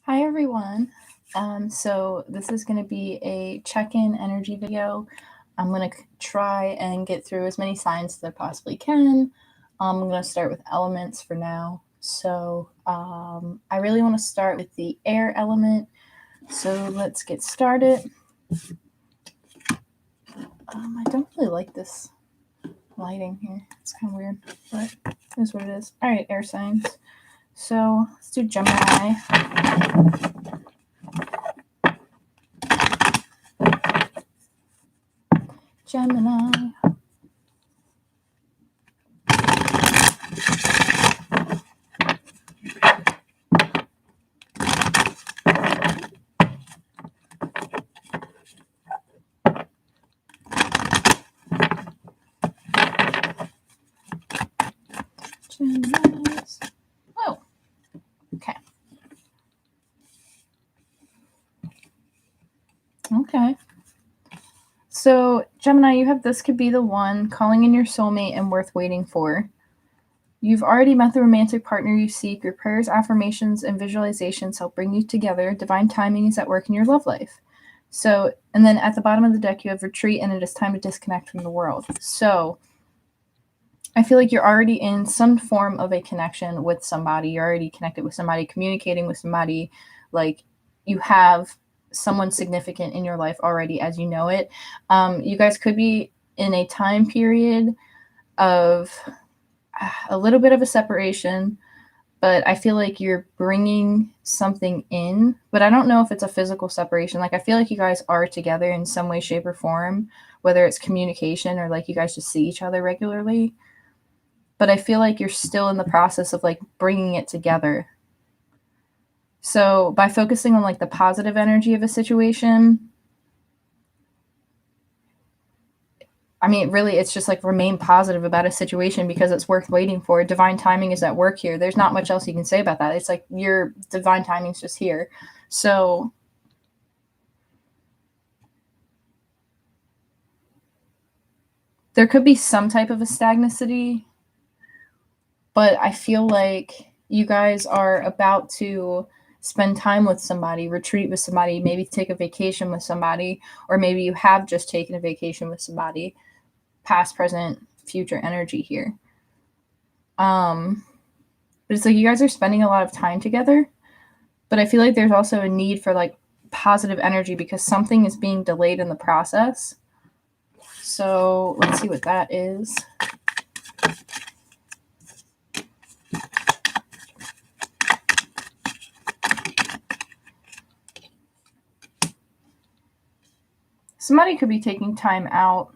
Hi everyone. So this is going to be a check-in energy video. I'm going to try and get through as many signs as I possibly can. I'm going to start with elements for now. So I really want to start with the air element. So let's get started. I don't really like this lighting here. It's kind of weird, but it is what it is. All right, air signs. So let's do Gemini. Gemini. Geminis. Oh, okay. Okay. So, Gemini, you have this could be the one, calling in your soulmate and worth waiting for. You've already met the romantic partner you seek. Your prayers, affirmations, and visualizations help bring you together. Divine timing is at work in your love life. So, and then at the bottom of the deck, you have retreat, and it is time to disconnect from the world. So, I feel like you're already in some form of a connection with somebody. You're already connected with somebody, communicating with somebody. Like you have someone significant in your life already as you know it. You guys could be in a time period of a little bit of a separation, but I feel like you're bringing something in, but I don't know if it's a physical separation. Like I feel like you guys are together in some way, shape, or form, whether it's communication or like you guys just see each other regularly. But I feel like you're still in the process of like bringing it together. So by focusing on like the positive energy of a situation, I mean, really, it's just like remain positive about a situation because it's worth waiting for. Divine timing is at work here. There's not much else you can say about that. It's like your divine timing is just here. So there could be some type of a stagnancy, but I feel like you guys are about to spend time with somebody, retreat with somebody, maybe take a vacation with somebody, or maybe you have just taken a vacation with somebody. Past, present, future energy here. But it's like you guys are spending a lot of time together, but I feel like there's also a need for like positive energy because something is being delayed in the process. So let's see what that is. Somebody could be taking time out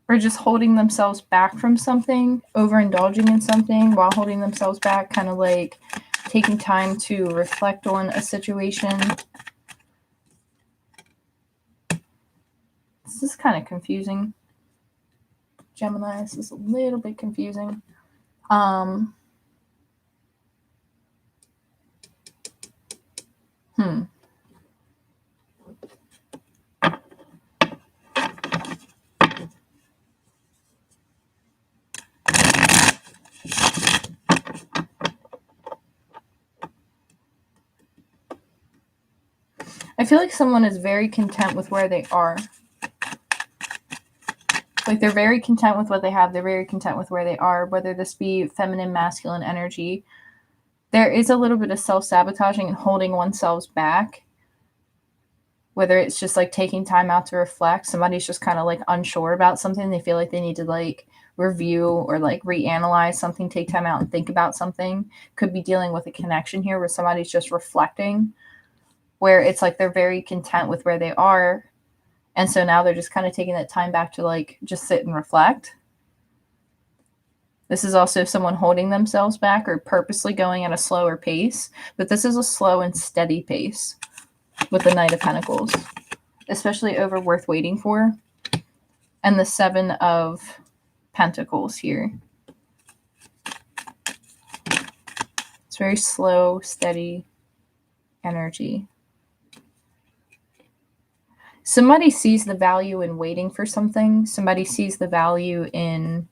or just holding themselves back from something, overindulging in something while holding themselves back, kind of like taking time to reflect on a situation. This is kind of confusing. Gemini, this is a little bit confusing. I feel like someone is very content with where they are. Like they're very content with what they have. They're very content with where they are, whether this be feminine, masculine energy. There is a little bit of self-sabotaging and holding oneself back. Whether it's just like taking time out to reflect. Somebody's just kind of like unsure about something. They feel like they need to like review or like reanalyze something, take time out and think about something. Could be dealing with a connection here where somebody's just reflecting, where it's like they're very content with where they are. And so now they're just kind of taking that time back to like just sit and reflect. This is also someone holding themselves back or purposely going at a slower pace, but this is a slow and steady pace with the Knight of Pentacles, especially over worth waiting for. And the Seven of Pentacles here. It's very slow, steady energy. Somebody sees the value in waiting for something. Somebody sees the value in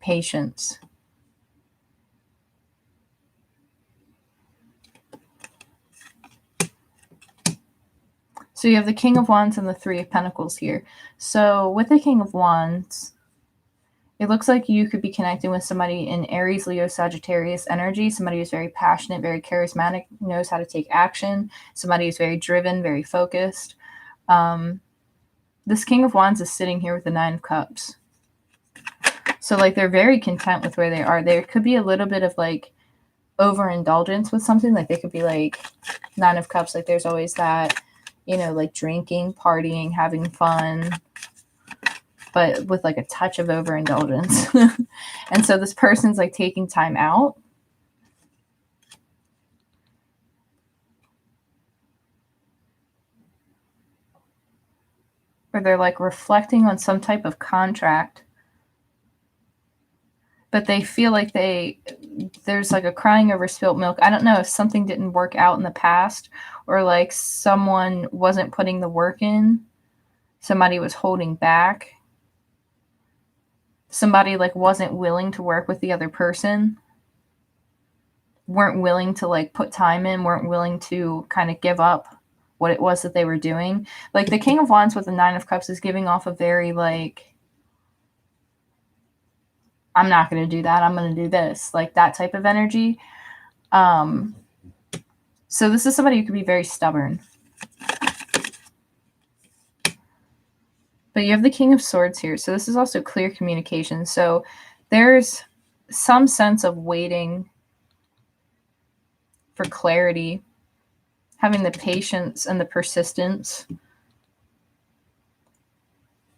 patience. So you have the King of Wands and the Three of Pentacles here. So with the King of Wands, it looks like you could be connecting with somebody in Aries, Leo, Sagittarius energy, somebody who's very passionate, very charismatic, knows how to take action, somebody who's very driven, very focused. This King of Wands is sitting here with the Nine of Cups. So like they're very content with where they are. There could be a little bit of like overindulgence with something. Like they could be like Nine of Cups, like there's always that, you know, like drinking, partying, having fun, but with like a touch of overindulgence. And so this person's like taking time out. Or they're like reflecting on some type of contract. But they feel like there's like a crying over spilt milk. I don't know if something didn't work out in the past, or like someone wasn't putting the work in. Somebody was holding back. Somebody like wasn't willing to work with the other person. Weren't willing to like put time in, weren't willing to kind of give up what it was that they were doing. Like the King of Wands with the Nine of Cups is giving off a very like, I'm not going to do that, I'm going to do this, like that type of energy. So this is somebody who could be very stubborn. But you have the King of Swords here. So this is also clear communication. So there's some sense of waiting for clarity, having the patience and the persistence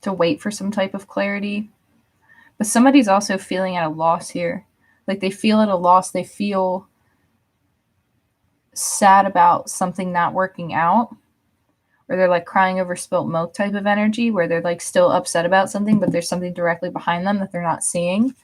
to wait for some type of clarity. But somebody's also feeling at a loss here. Like they feel at a loss. They feel sad about something not working out. Or they're like crying over spilt milk type of energy, where they're like still upset about something, but there's something directly behind them that they're not seeing.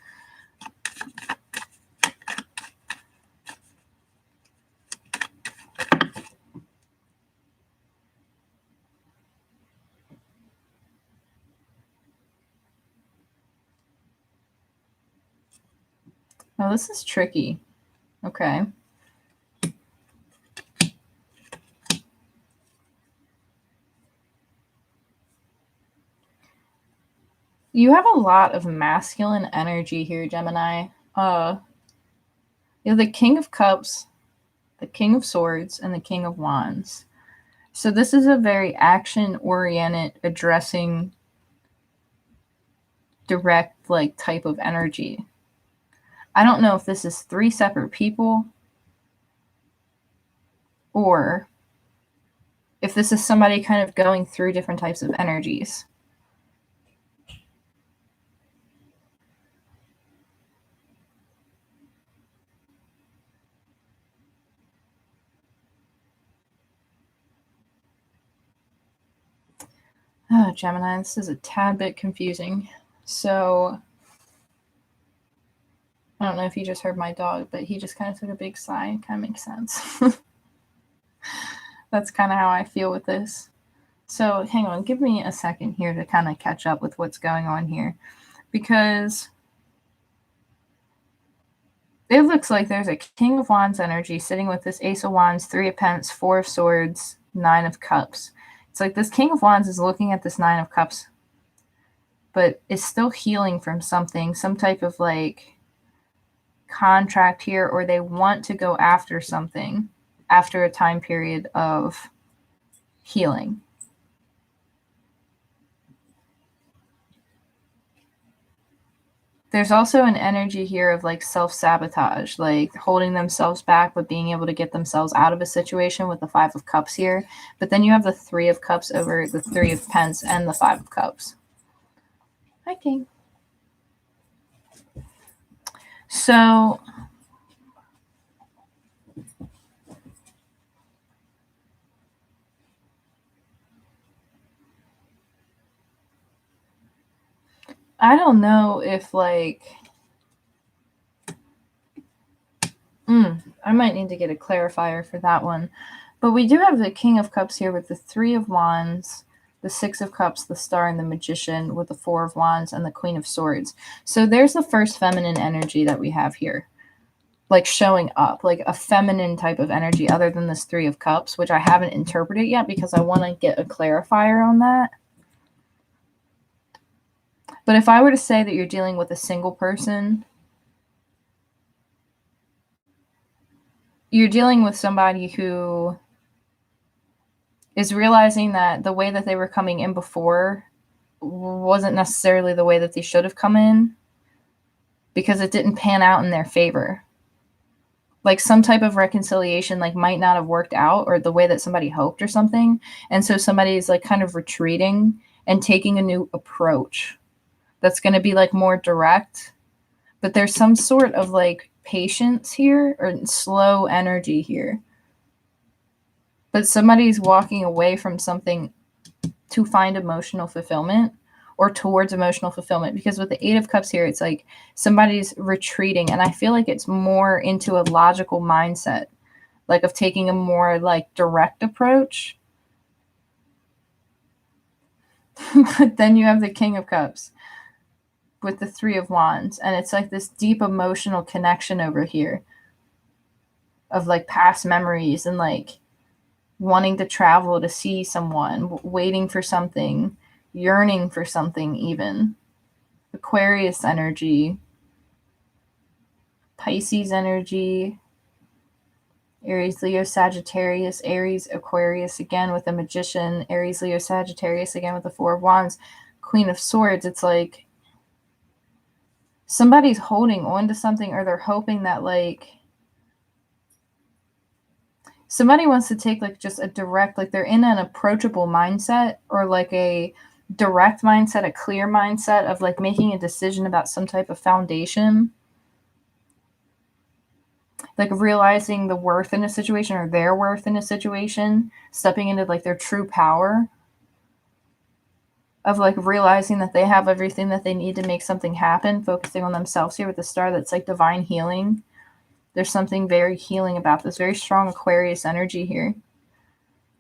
Now this is tricky. Okay. You have a lot of masculine energy here, Gemini. You have the King of Cups, the King of Swords, and the King of Wands. So this is a very action-oriented, addressing, direct, like type of energy. I don't know if this is three separate people or if this is somebody kind of going through different types of energies. Oh, Gemini, this is a tad bit confusing. So I don't know if you just heard my dog, but he just kind of took a big sigh. It kind of makes sense. That's kind of how I feel with this. So hang on, give me a second here to kind of catch up with what's going on here, because it looks like there's a King of Wands energy sitting with this Ace of Wands, Three of Pentacles, Four of Swords, Nine of Cups. It's like this King of Wands is looking at this Nine of Cups, but is still healing from something, some type of like contract here, or they want to go after something after a time period of healing. There's also an energy here of like self-sabotage, like holding themselves back, but being able to get themselves out of a situation with the Five of Cups here. But then you have the Three of Cups over the Three of Pentacles and the Five of Cups. Hi, King. So I don't know if like, I might need to get a clarifier for that one. But we do have the King of Cups here with the Three of Wands, the Six of Cups, the Star, and the Magician with the Four of Wands and the Queen of Swords. So there's the first feminine energy that we have here. like showing up, like a feminine type of energy other than this Three of Cups, which I haven't interpreted yet because I want to get a clarifier on that. But if I were to say that you're dealing with a single person, you're dealing with somebody who is realizing that the way that they were coming in before wasn't necessarily the way that they should have come in because it didn't pan out in their favor. Like some type of reconciliation like might not have worked out or the way that somebody hoped or something. And so somebody's like kind of retreating and taking a new approach that's going to be like more direct. But there's some sort of like patience here or slow energy here. But somebody's walking away from something to find emotional fulfillment or towards emotional fulfillment, because with the Eight of Cups here, it's like somebody's retreating. And I feel like it's more into a logical mindset, like of taking a more like direct approach. But then you have the King of Cups with the Three of Wands. And it's like this deep emotional connection over here of like past memories and like wanting to travel to see someone, waiting for something, yearning for something even. Aquarius energy, Pisces energy, Aries, Leo, Sagittarius, Aries, Aquarius again with the Magician, Aries, Leo, Sagittarius again with the Four of Wands, Queen of Swords. It's like somebody's holding on to something, or they're hoping that like somebody wants to take like just a direct, like they're in an approachable mindset or like a direct mindset, a clear mindset of like making a decision about some type of foundation, like realizing the worth in a situation or their worth in a situation, stepping into like their true power of like realizing that they have everything that they need to make something happen, focusing on themselves here with the Star. That's like divine healing. There's something very healing about this, very strong Aquarius energy here.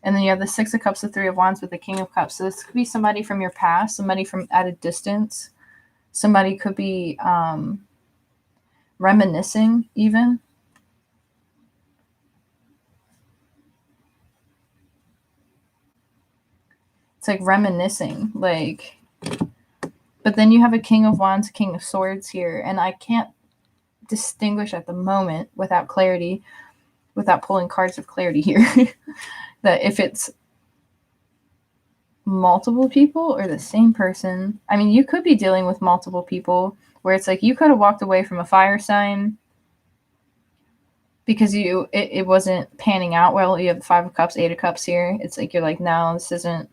And then you have the Six of Cups, the Three of Wands with the King of Cups. So this could be somebody from your past, somebody from at a distance. Somebody could be reminiscing even. It's like reminiscing, like, but then you have a King of Wands, King of Swords here. And I can't distinguish at the moment without clarity, without pulling cards of clarity here, that if it's multiple people or the same person. I mean, you could be dealing with multiple people where it's like you could have walked away from a fire sign because it wasn't panning out well. You have Five of Cups, Eight of Cups here. It's like you're like, no, this isn't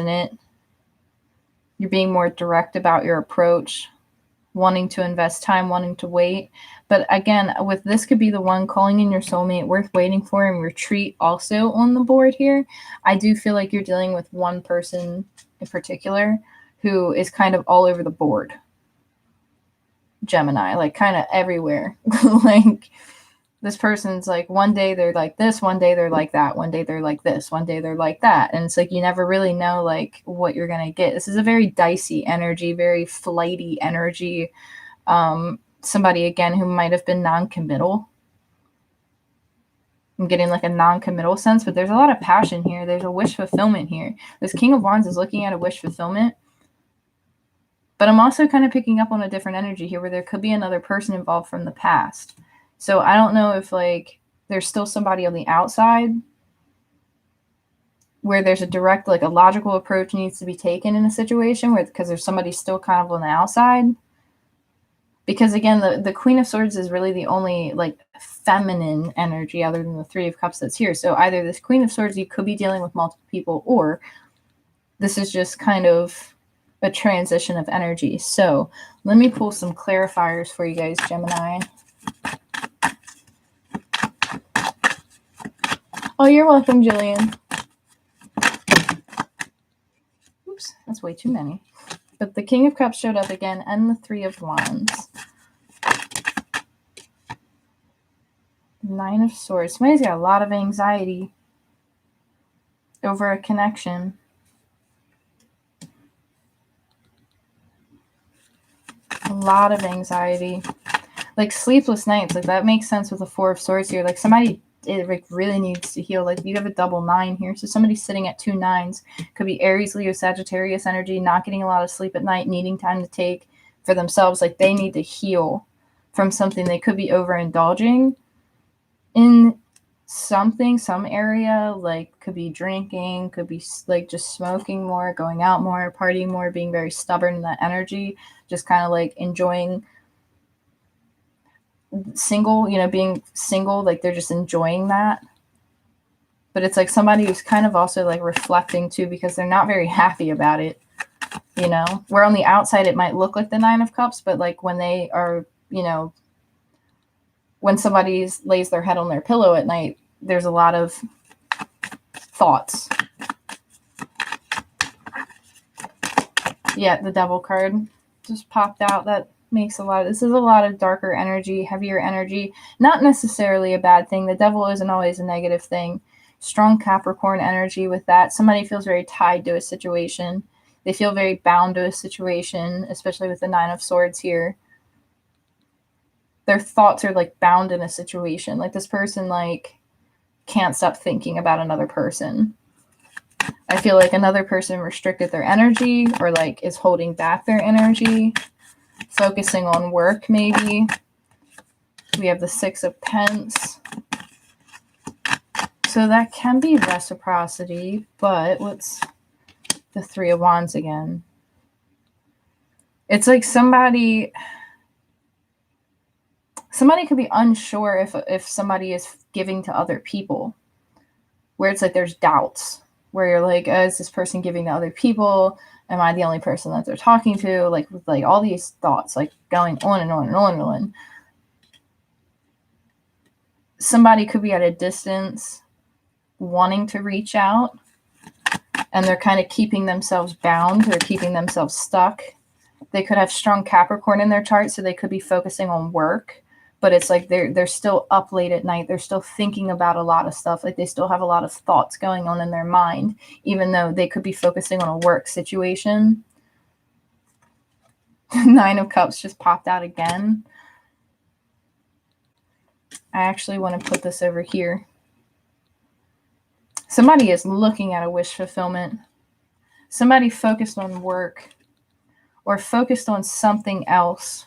it. You're being more direct about your approach, wanting to invest time, wanting to wait. But again, with this could be the one, calling in your soulmate, worth waiting for, and retreat also on the board here. I do feel like you're dealing with one person in particular who is kind of all over the board. Gemini, like kind of everywhere. Like this person's like, one day they're like this, one day they're like that, one day they're like this, one day they're like that. And it's like you never really know like what you're going to get. This is a very dicey energy, very flighty energy. Somebody again who might have been non-committal. I'm getting like a non-committal sense, but there's a lot of passion here. There's a wish fulfillment here. This King of Wands is looking at a wish fulfillment. But I'm also kind of picking up on a different energy here where there could be another person involved from the past. So I don't know if like there's still somebody on the outside where there's a direct, like a logical approach needs to be taken in a situation where, because there's somebody still kind of on the outside. Because again, the Queen of Swords is really the only like feminine energy other than the Three of Cups that's here. So either this Queen of Swords, you could be dealing with multiple people, or this is just kind of a transition of energy. So let me pull some clarifiers for you guys, Gemini. Oh, you're welcome, Jillian. Oops, that's way too many. But the King of Cups showed up again, and the Three of Wands. Nine of Swords. Somebody's got a lot of anxiety over a connection. A lot of anxiety. Like sleepless nights, like that makes sense with the Four of Swords here. Like somebody, it like really needs to heal. Like you have a double 9 here, so somebody's sitting at 2 9s. Could be Aries, Leo, Sagittarius energy, not getting a lot of sleep at night, needing time to take for themselves. Like they need to heal from something. They could be overindulging in something, some area, like could be drinking, could be like just smoking more, going out more, partying more, being very stubborn in that energy, just kind of like enjoying single, being single, like they're just enjoying that. But it's like somebody who's kind of also like reflecting too, because they're not very happy about it, where on the outside it might look like the 9 of Cups, but like when they are, when somebody lays their head on their pillow at night, there's a lot of thoughts. Yeah, the Devil card just popped out. That makes this is a lot of darker energy, heavier energy. Not necessarily a bad thing. The Devil isn't always a negative thing. Strong Capricorn energy with that. Somebody feels very tied to a situation. They feel very bound to a situation, especially with the 9 of Swords here. Their thoughts are like bound in a situation. Like this person like can't stop thinking about another person. I feel like another person restricted their energy or like is holding back their energy, focusing on work maybe. We have the 6 of Pence. So that can be reciprocity, but what's the 3 of Wands again? It's like somebody could be unsure if somebody is giving to other people, where it's like there's doubts, where you're like, oh, is this person giving to other people? Am I the only person that they're talking to? Like all these thoughts like going on and on and on and on. Somebody could be at a distance wanting to reach out, and they're kind of keeping themselves bound. They're keeping themselves stuck. They could have strong Capricorn in their chart, so they could be focusing on work, but it's like they're still up late at night. They're still thinking about a lot of stuff. Like they still have a lot of thoughts going on in their mind, even though they could be focusing on a work situation. 9 of Cups just popped out again. I actually want to put this over here. Somebody is looking at a wish fulfillment. Somebody focused on work or focused on something else.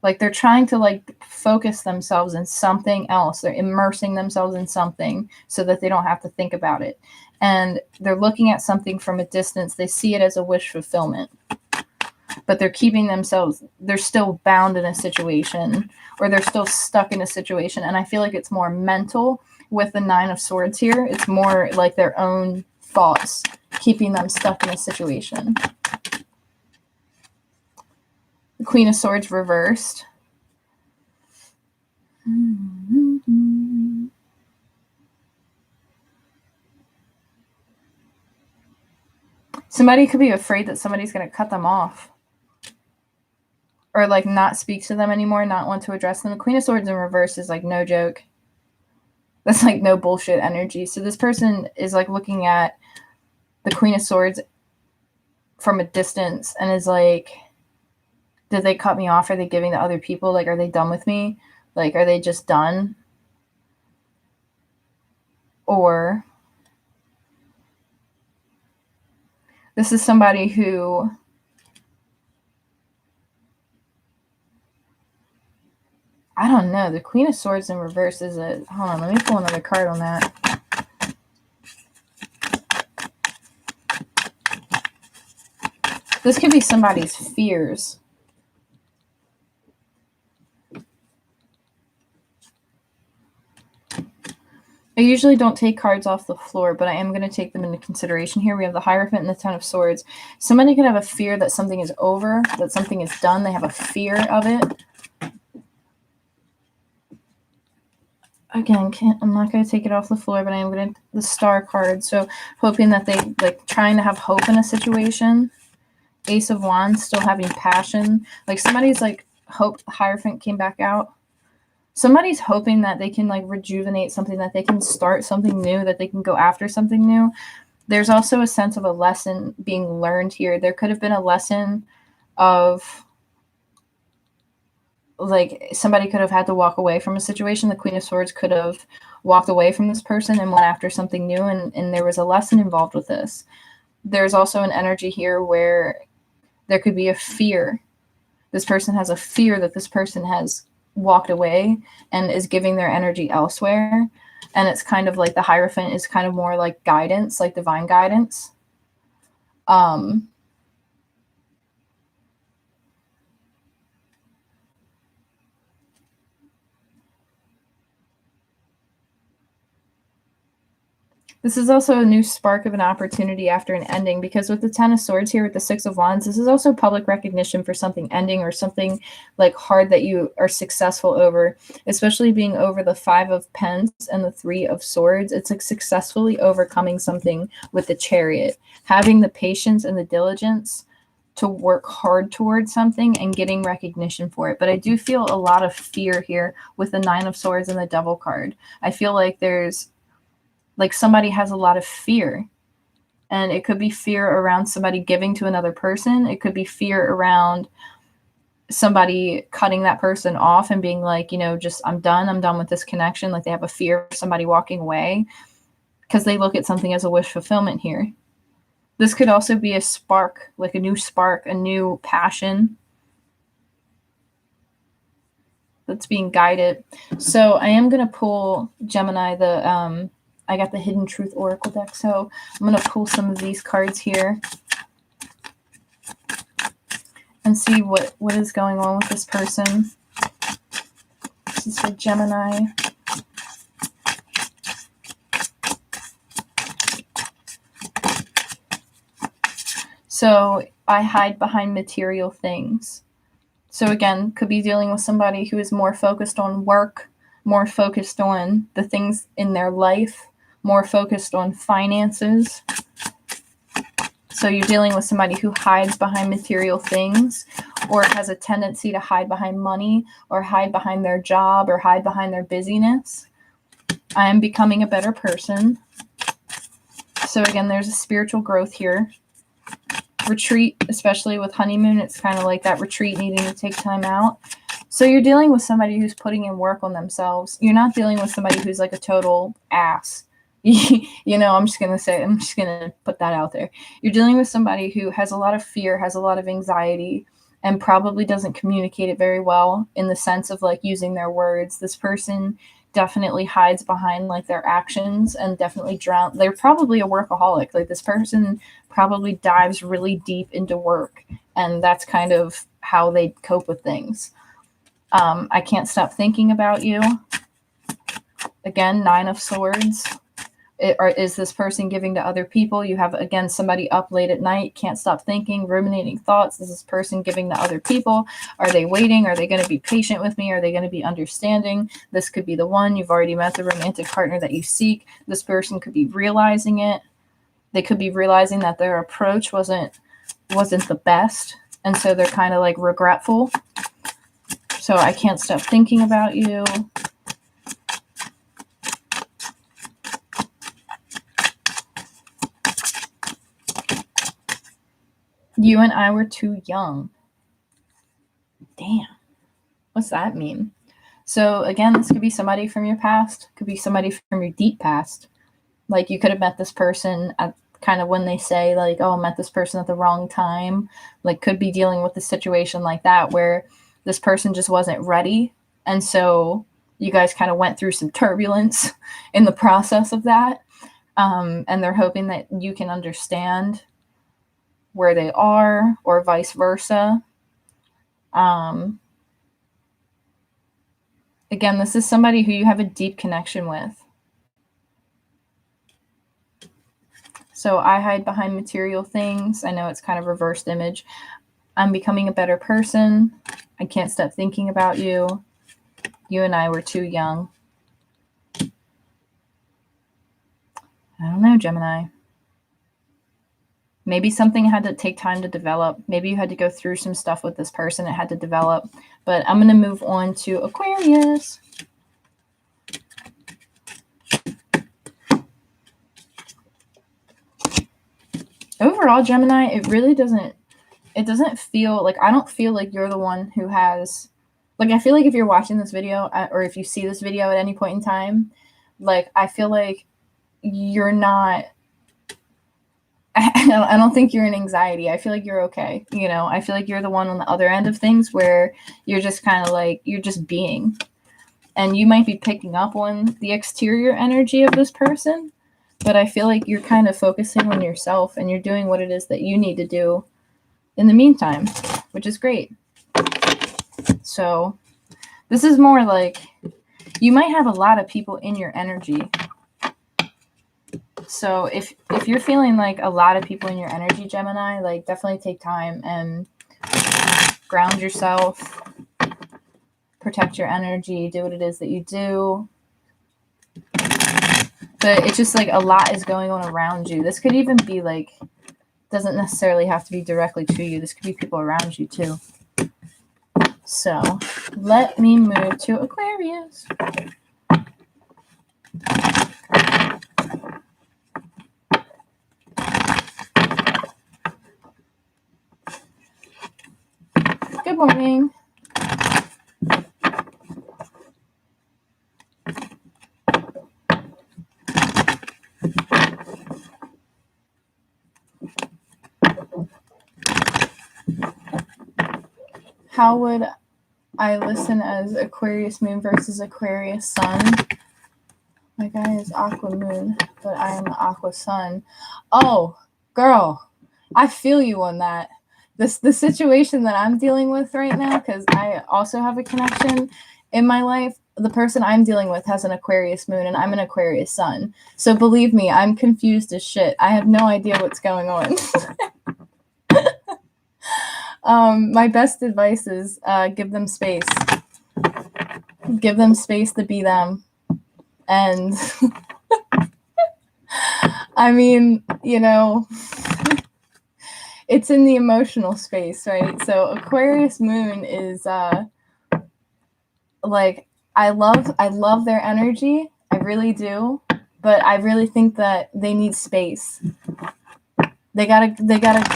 Like they're trying to like focus themselves in something else. They're immersing themselves in something so that they don't have to think about it. And they're looking at something from a distance. They see it as a wish fulfillment. But they're keeping themselves, they're still bound in a situation, or they're still stuck in a situation. And I feel like it's more mental with the 9 of Swords here. It's more like their own thoughts keeping them stuck in a situation. The Queen of Swords reversed. Somebody could be afraid that somebody's going to cut them off, or like not speak to them anymore, not want to address them. The Queen of Swords in reverse is like no joke. That's like no bullshit energy. So this person is like looking at the Queen of Swords from a distance and is like, did they cut me off? Are they giving to other people? Like, are they done with me? Like, are they just done? Or this is somebody who I don't know. The Queen of Swords in reverse is a... Hold on, let me pull another card on that. This could be somebody's fears. I usually don't take cards off the floor, but I am going to take them into consideration here. We have the Hierophant and the 10 of Swords. Somebody could have a fear that something is over, that something is done. They have a fear of it. Again, I'm not going to take it off the floor, but I am going to... The Star card. So hoping that they, like, trying to have hope in a situation. Ace of Wands, still having passion. Like, somebody's, like, hope... Hierophant came back out. Somebody's hoping that they can, like, rejuvenate something, that they can start something new, that they can go after something new. There's also a sense of a lesson being learned here. There could have been a lesson of like somebody could have had to walk away from a situation. The Queen of Swords could have walked away from this person and went after something new, and there was a lesson involved with this. There's also an energy here where there could be a fear. This person has a fear that this person has walked away and is giving their energy elsewhere. And it's kind of like the Hierophant is kind of more like guidance, like divine guidance. This is also a new spark of an opportunity after an ending, because with the Ten of Swords here with the Six of Wands, this is also public recognition for something ending or something like hard that you are successful over, especially being over the Five of Pens and the Three of Swords. It's like successfully overcoming something with the Chariot, having the patience and the diligence to work hard towards something and getting recognition for it. But I do feel a lot of fear here with the Nine of Swords and the Devil card. I feel like there's like somebody has a lot of fear, and it could be fear around somebody giving to another person. It could be fear around somebody cutting that person off and being like, you know, just I'm done with this connection. Like they have a fear of somebody walking away because they look at something as a wish fulfillment here. This could also be a spark, like a new passion that's being guided. So I am going to pull, Gemini, I got the Hidden Truth Oracle deck, so I'm going to pull some of these cards here and see what is going on with this person. This is for Gemini. So I hide behind material things. So again, could be dealing with somebody who is more focused on work, more focused on the things in their life, more focused on finances. So you're dealing with somebody who hides behind material things, or has a tendency to hide behind money, or hide behind their job, or hide behind their busyness. I am becoming a better person. So again, there's a spiritual growth here. Retreat, especially with honeymoon, it's kind of like that retreat needing to take time out. So you're dealing with somebody who's putting in work on themselves. You're not dealing with somebody who's like a total ass. You know, I'm just going to put that out there. You're dealing with somebody who has a lot of fear, has a lot of anxiety, and probably doesn't communicate it very well in the sense of like using their words. This person definitely hides behind like their actions and definitely drown. They're probably a workaholic. Like this person probably dives really deep into work, and that's kind of how they cope with things. I can't stop thinking about you. Again, Nine of Swords. Is this person giving to other people? You have, again, somebody up late at night, can't stop thinking, ruminating thoughts. Is this person giving to other people? Are they waiting? Are they going to be patient with me? Are they going to be understanding? This could be the one. You've already met the romantic partner that you seek. This person could be realizing it. They could be realizing that their approach wasn't the best, and so they're kind of like regretful. So I can't stop thinking about you. You and I were too young. Damn. What's that mean? So again, this could be somebody from your past. Could be somebody from your deep past. Like you could have met this person at kind of when they say like, oh, I met this person at the wrong time. Like could be dealing with a situation like that where this person just wasn't ready. And so you guys kind of went through some turbulence in the process of that. And they're hoping that you can understand where they are, or vice versa. Again, this is somebody who you have a deep connection with. So I hide behind material things. I know it's kind of reversed image. I'm becoming a better person. I can't stop thinking about you. You and I were too young. I don't know, Gemini. Maybe something had to take time to develop. Maybe you had to go through some stuff with this person. It had to develop. But I'm going to move on to Aquarius. Overall, Gemini, it doesn't feel like, I don't feel like you're the one who has like, I feel like if you're watching this video or if you see this video at any point in time, like, I feel like you're not, I don't think you're in anxiety. I feel like you're okay. You know, I feel like you're the one on the other end of things where you're just kind of like, you're just being. And you might be picking up on the exterior energy of this person, but I feel like you're kind of focusing on yourself and you're doing what it is that you need to do in the meantime, which is great. So this is more like you might have a lot of people in your energy. So if you're feeling like a lot of people in your energy, Gemini, like definitely take time and ground yourself, protect your energy, do what it is that you do. But it's just like a lot is going on around you. This could even be like, doesn't necessarily have to be directly to you. This could be people around you too. So let me move to Aquarius. Good morning. How would I listen as Aquarius moon versus Aquarius sun? My guy is Aqua moon, but I am Aqua sun. Oh, girl, I feel you on that. The situation that I'm dealing with right now, because I also have a connection in my life, the person I'm dealing with has an Aquarius moon and I'm an Aquarius sun. So believe me, I'm confused as shit. I have no idea what's going on. My best advice is give them space. Give them space to be them. And I mean, you know, it's in the emotional space, right? So Aquarius moon is like, I love their energy. I really do. But I really think that they need space. They gotta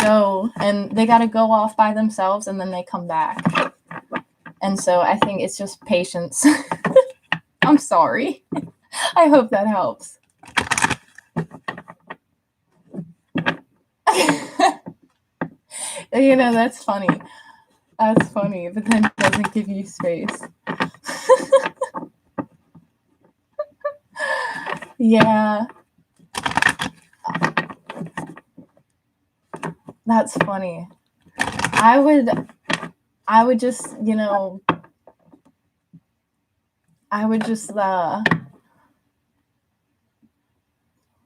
go, and they gotta go off by themselves and then they come back. And so I think it's just patience. I'm sorry. I hope that helps. You know, that's funny. That's funny, but then it doesn't give you space. Yeah. That's funny. I would just, you know,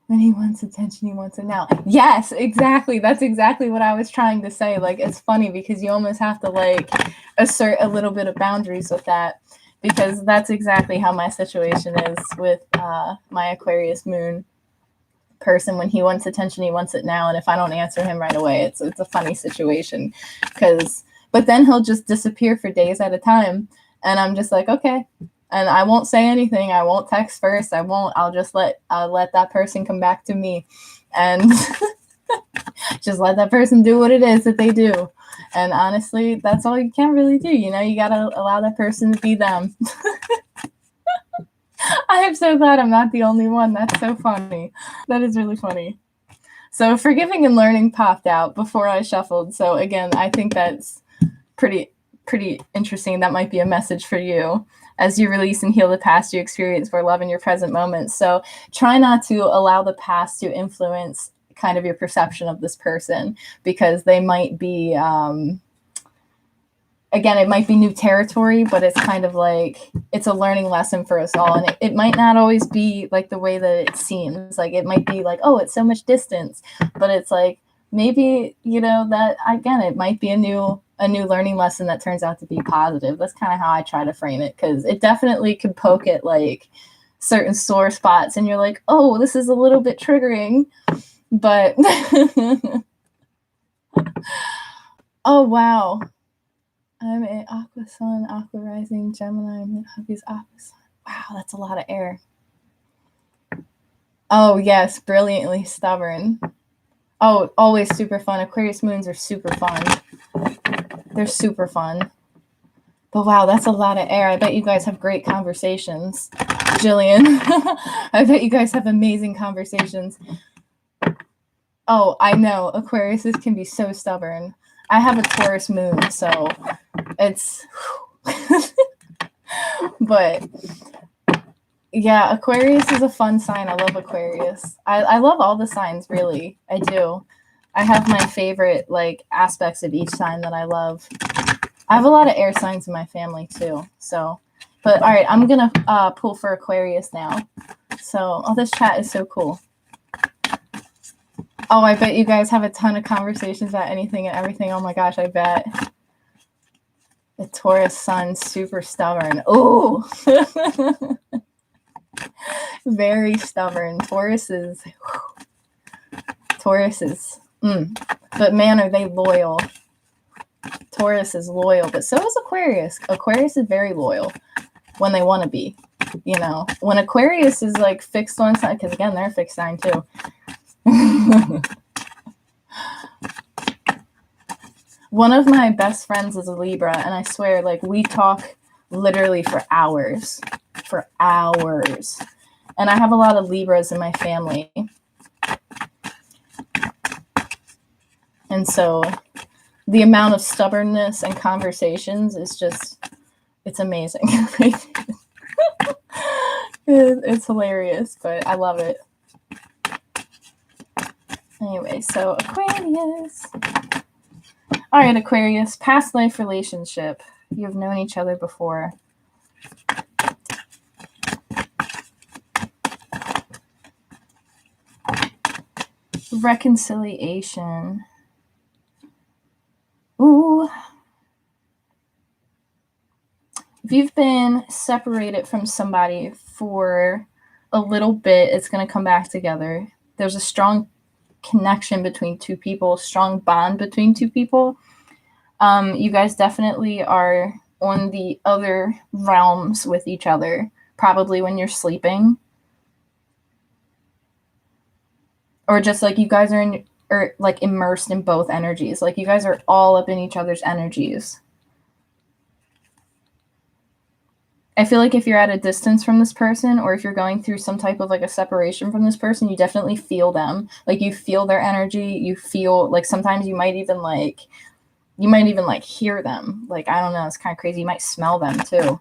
when he wants attention, he wants it now. Yes, exactly. That's exactly what I was trying to say. Like, it's funny because you almost have to like assert a little bit of boundaries with that, because that's exactly how my situation is with my Aquarius moon person. When he wants attention, he wants it now. And if I don't answer him right away, it's a funny situation, but then he'll just disappear for days at a time. And I'm just like, okay. And I won't say anything. I won't text first. I'll just let that person come back to me, and just let that person do what it is that they do. And honestly, that's all you can really do. You know, you got to allow that person to be them. I am so glad I'm not the only one. That's so funny. That is really funny. So forgiving and learning popped out before I shuffled. So again, I think that's pretty interesting. That might be a message for you. As you release and heal the past you experience for love in your present moments. So try not to allow the past to influence kind of your perception of this person, because they might be, again, it might be new territory, but it's kind of like, it's a learning lesson for us all. And it might not always be like the way that it seems. Like, it might be like, oh, it's so much distance, but it's like, maybe, you know, that again, it might be a new learning lesson that turns out to be positive. That's kind of how I try to frame it, because it definitely could poke at like certain sore spots and you're like, oh, this is a little bit triggering, but oh wow, I'm an Aqua Sun, Aqua Rising, Gemini, hubby's Aqua Sun. Wow, that's a lot of air. Oh yes, brilliantly stubborn. Oh, always super fun. Aquarius moons are super fun. They're super fun. But wow, that's a lot of air. I bet you guys have great conversations, Jillian. I bet you guys have amazing conversations. Oh, I know. Aquariuses can be so stubborn. I have a Taurus moon, so it's... But yeah, Aquarius is a fun sign. I love Aquarius. I love all the signs, really. I do. I have my favorite like aspects of each sign that I love. I have a lot of air signs in my family too. So, but all right, I'm gonna pull for Aquarius now. So, oh, this chat is so cool. Oh, I bet you guys have a ton of conversations about anything and everything. Oh my gosh, I bet. The Taurus sun, super stubborn. Oh, very stubborn. Taurus is. But man, are they loyal. Taurus is loyal, but so is Aquarius. Aquarius is very loyal when they want to be. You know, when Aquarius is like fixed on something, because again, they're a fixed sign too. One of my best friends is a Libra, and I swear, like, we talk literally for hours. For hours. And I have a lot of Libras in my family. And so the amount of stubbornness and conversations is just, it's amazing. It's hilarious, but I love it. Anyway, so Aquarius. All right, Aquarius, past life relationship. You've known each other before. Reconciliation. Ooh. If you've been separated from somebody for a little bit, it's going to come back together. There's a strong connection between two people, strong bond between two people. You guys definitely are on the other realms with each other, probably when you're sleeping. Or just like you guys are like immersed in both energies. Like you guys are all up in each other's energies. I feel like if you're at a distance from this person, or if you're going through some type of like a separation from this person, you definitely feel them. Like you feel their energy. You feel like sometimes you might even hear them. Like, I don't know. It's kind of crazy. You might smell them too.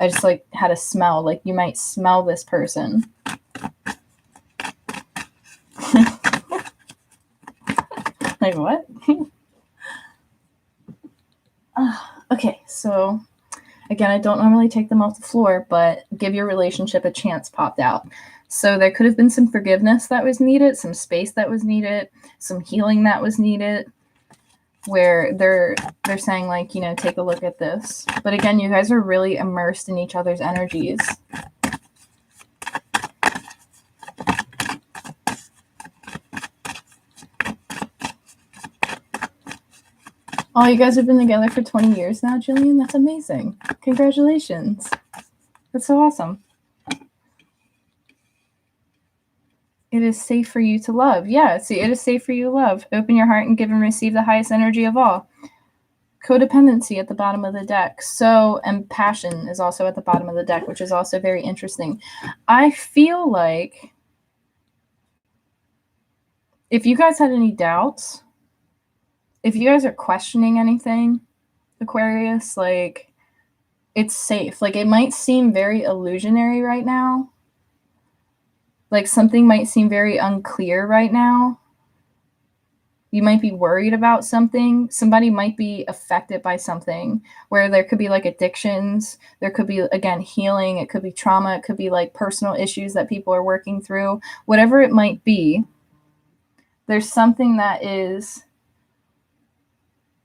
I just like had a smell. Like you might smell this person. Like what? Okay, so again, I don't normally take them off the floor, but give your relationship a chance popped out. So there could have been some forgiveness that was needed, some space that was needed, some healing that was needed, where they're saying like, you know, take a look at this. But again, you guys are really immersed in each other's energies. Oh, you guys have been together for 20 years now, Jillian? That's amazing. Congratulations. That's so awesome. It is safe for you to love. Yeah, see, it is safe for you to love. Open your heart and give and receive the highest energy of all. Codependency at the bottom of the deck. So, and passion is also at the bottom of the deck, which is also very interesting. I feel like if you guys had any doubts, if you guys are questioning anything, Aquarius, like, it's safe. Like, it might seem very illusionary right now. Like, something might seem very unclear right now. You might be worried about something. Somebody might be affected by something where there could be like addictions. There could be, again, healing. It could be trauma. It could be like personal issues that people are working through. Whatever it might be, there's something that is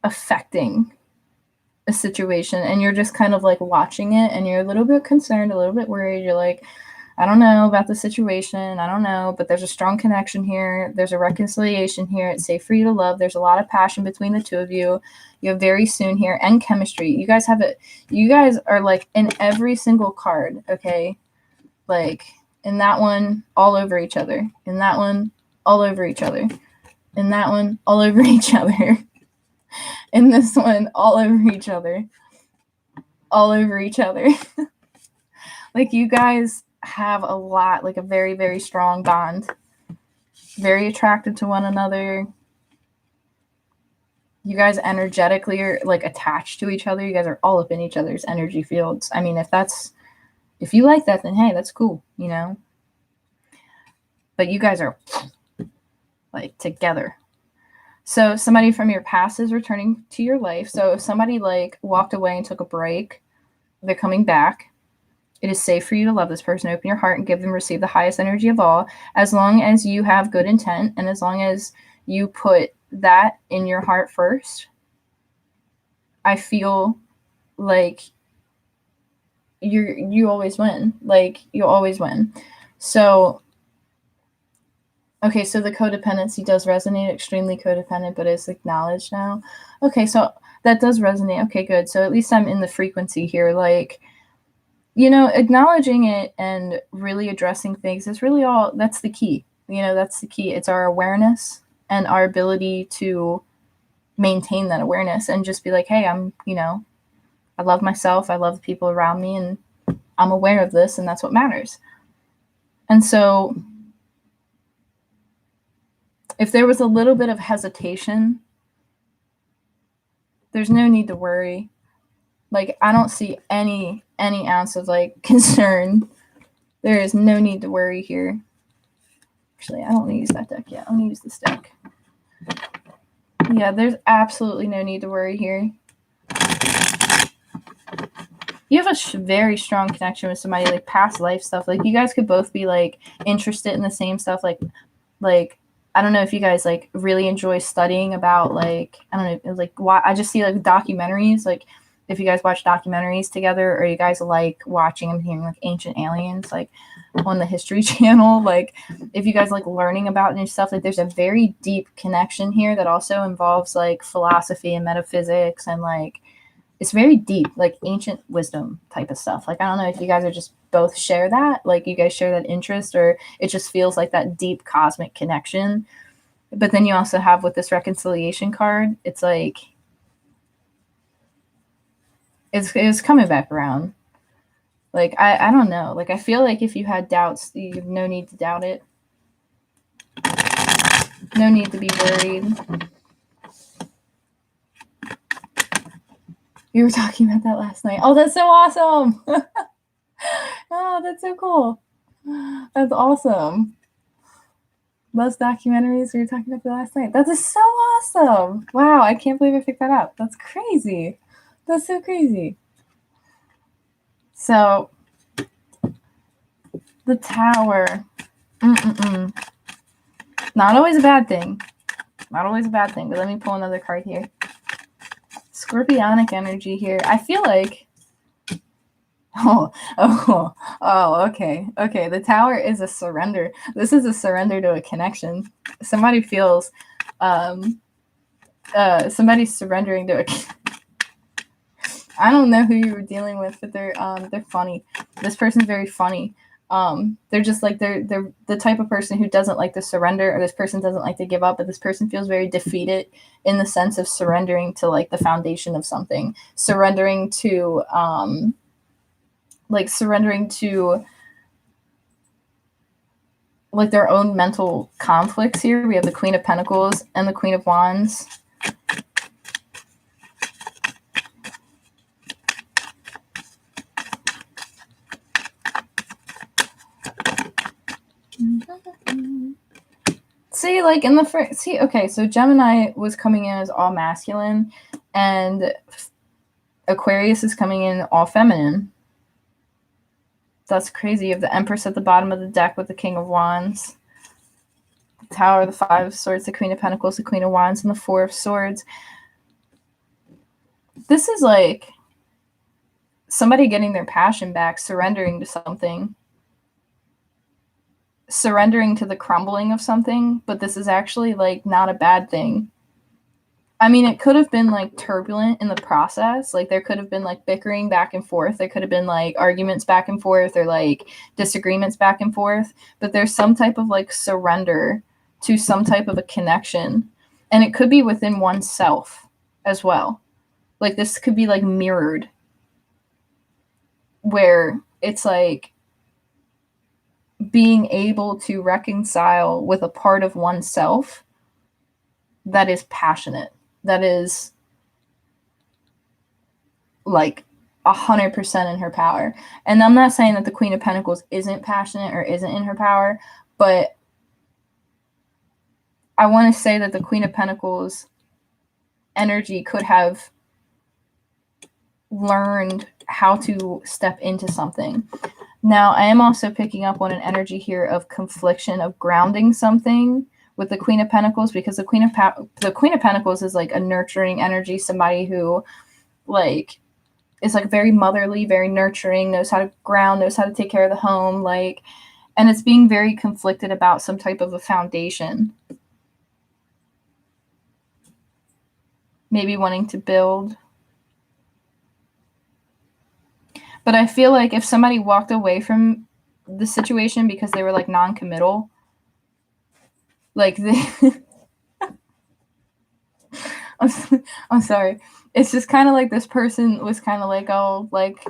affecting a situation, and you're just kind of like watching it, and you're a little bit concerned, a little bit worried. You're like, I don't know about the situation. I don't know, but there's a strong connection here. There's a reconciliation here. It's safe for you to love. There's a lot of passion between the two of you. You have very soon here, and chemistry. You guys have it. You guys are like in every single card. Okay. Like in that one, all over each other. In that one, all over each other. In that one, all over each other. In this one, all over each other. all over each other. Like, you guys have a lot, like a very, very strong bond. Very attracted to one another. You guys energetically are like attached to each other. You guys are all up in each other's energy fields. I mean, if you like that, then hey, that's cool, you know? But you guys are like together. So somebody from your past is returning to your life. So if somebody like walked away and took a break, they're coming back. It is safe for you to love this person, open your heart, and give them, receive the highest energy of all, as long as you have good intent and as long as you put that in your heart first. I feel like you always win. Like, you always win. So, okay, so the codependency does resonate, extremely codependent, but it's acknowledged now. Okay, so that does resonate. Okay, good. So at least I'm in the frequency here. Like, you know, acknowledging it and really addressing things is really all, that's the key. You know, that's the key. It's our awareness and our ability to maintain that awareness and just be like, hey, I love myself. I love the people around me, and I'm aware of this, and that's what matters. And so if there was a little bit of hesitation, there's no need to worry. Like, I don't see any ounce of like concern. There is no need to worry here. Actually, I don't want to use that deck yet. I'm going to use this deck. Yeah, there's absolutely no need to worry here. You have a very strong connection with somebody, like past life stuff. Like, you guys could both be like interested in the same stuff. Like I don't know if you guys like really enjoy studying about like, I don't know, like I just see like documentaries. Like, if you guys watch documentaries together, or you guys like watching, I'm hearing like Ancient Aliens, like on the History Channel. Like, if you guys like learning about new stuff, like there's a very deep connection here that also involves like philosophy and metaphysics, and like it's very deep, like ancient wisdom type of stuff. Like, I don't know if you guys are just both share that, like you guys share that interest, or it just feels like that deep cosmic connection. But then you also have with this reconciliation card, it's like it's coming back around. Like, I don't know. Like, I feel like if you had doubts, you have no need to doubt it. No need to be worried. You were talking about that last night. Oh, that's so awesome. Oh, that's so cool. That's awesome. Those documentaries we were talking about the last night. That is so awesome. Wow, I can't believe I picked that up. That's crazy. That's so crazy. So, the Tower. Not always a bad thing. Not always a bad thing, but let me pull another card here. Scorpionic energy here. I feel like okay. The Tower is a surrender. This is a surrender to a connection. Somebody feels somebody's surrendering to a I don't know who you were dealing with, but they're funny. This person's very funny. They're just like they're the type of person who doesn't like to surrender, or this person doesn't like to give up, but this person feels very defeated in the sense of surrendering to like the foundation of something, surrendering to like their own mental conflicts here. We have the Queen of Pentacles and the Queen of Wands. See, like in the first, okay, so Gemini was coming in as all masculine, and Aquarius is coming in all feminine. That's crazy. You have the Empress at the bottom of the deck with the King of Wands, the Tower, the Five of Swords, the Queen of Pentacles, the Queen of Wands, and the Four of Swords. This is like somebody getting their passion back, surrendering to something. Surrendering to the crumbling of something, but this is actually like not a bad thing. I mean, it could have been like turbulent in the process. Like, there could have been like bickering back and forth. There could have been like arguments back and forth, or like disagreements back and forth, but there's some type of like surrender to some type of a connection. And it could be within oneself as well. Like, this could be like mirrored. where it's like being able to reconcile with a part of oneself that is passionate, that is like 100% in her power. And I'm not saying that the Queen of Pentacles isn't passionate or isn't in her power, but I want to say that the Queen of Pentacles energy could have learned how to step into something. Now, I am also picking up on an energy here of confliction, of grounding something with the Queen of Pentacles, because the Queen of Pentacles is like a nurturing energy, somebody who like is like very motherly, very nurturing, knows how to ground, knows how to take care of the home, like, and it's being very conflicted about some type of a foundation. Maybe wanting to build. But I feel like if somebody walked away from the situation because they were like non-committal, like they I'm sorry. It's just kind of like this person was kind of like, oh, like,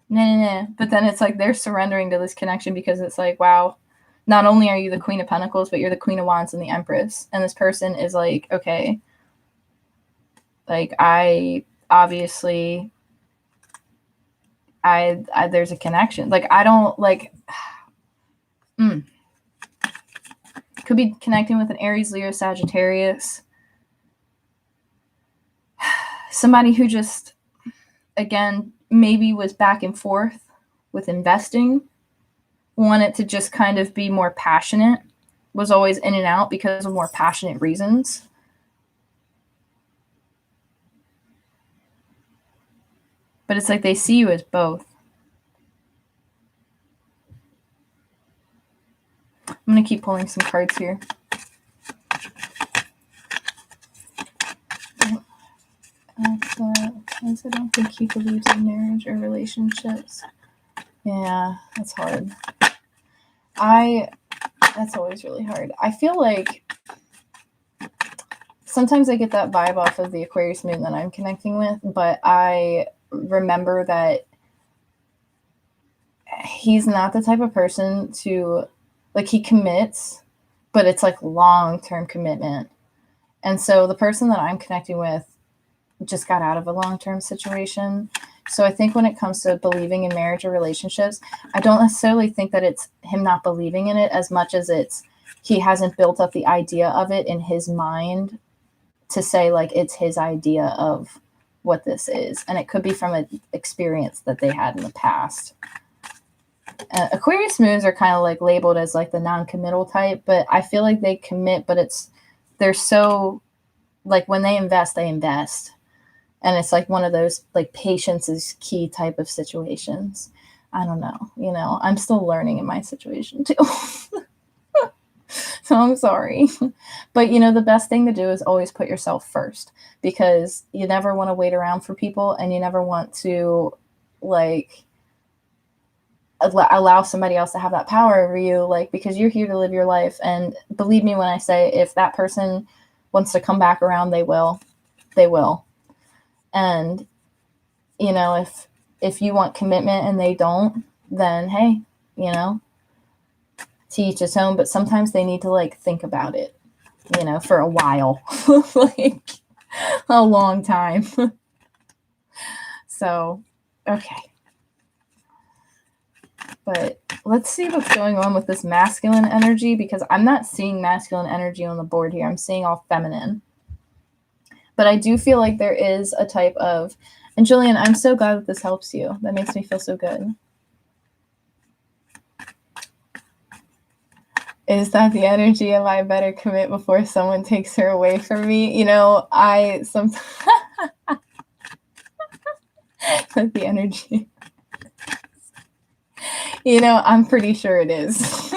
nah. But then it's like they're surrendering to this connection because it's like, wow, not only are you the Queen of Pentacles, but you're the Queen of Wands and the Empress. And this person is like, okay, like I obviously, I there's a connection. Like I don't like, could be connecting with an Aries, Leo, Sagittarius. Somebody who just, again, maybe was back and forth with investing, wanted to just kind of be more passionate, was always in and out because of more passionate reasons. But it's like they see you as both. I'm going to keep pulling some cards here. I don't think he believes in marriage or relationships. Yeah, that's hard. That's always really hard. I feel like sometimes I get that vibe off of the Aquarius moon that I'm connecting with, but I remember that he's not the type of person to, like, he commits, but it's like long-term commitment. And so the person that I'm connecting with just got out of a long-term situation. So I think when it comes to believing in marriage or relationships, I don't necessarily think that it's him not believing in it as much as it's he hasn't built up the idea of it in his mind to say like it's his idea of what this is. And it could be from an experience that they had in the past. Aquarius moons are kind of like labeled as like the non-committal type, but I feel like they commit, but they're so like when they invest. And it's like one of those like patience is key type of situations. I don't know. You know, I'm still learning in my situation too. So I'm sorry. But, you know, the best thing to do is always put yourself first, because you never want to wait around for people, and you never want to like allow somebody else to have that power over you, like, because you're here to live your life. And believe me when I say, if that person wants to come back around, they will. And, you know, if you want commitment and they don't, then hey, you know, to each his own. But sometimes they need to like think about it, you know, for a while, like a long time. So, okay. But let's see what's going on with this masculine energy, because I'm not seeing masculine energy on the board here. I'm seeing all feminine. But I do feel like there is a type of, and Julian, I'm so glad that this helps you. That makes me feel so good. Is that the energy of I better commit before someone takes her away from me? You know, sometimes that's the energy. You know, I'm pretty sure it is.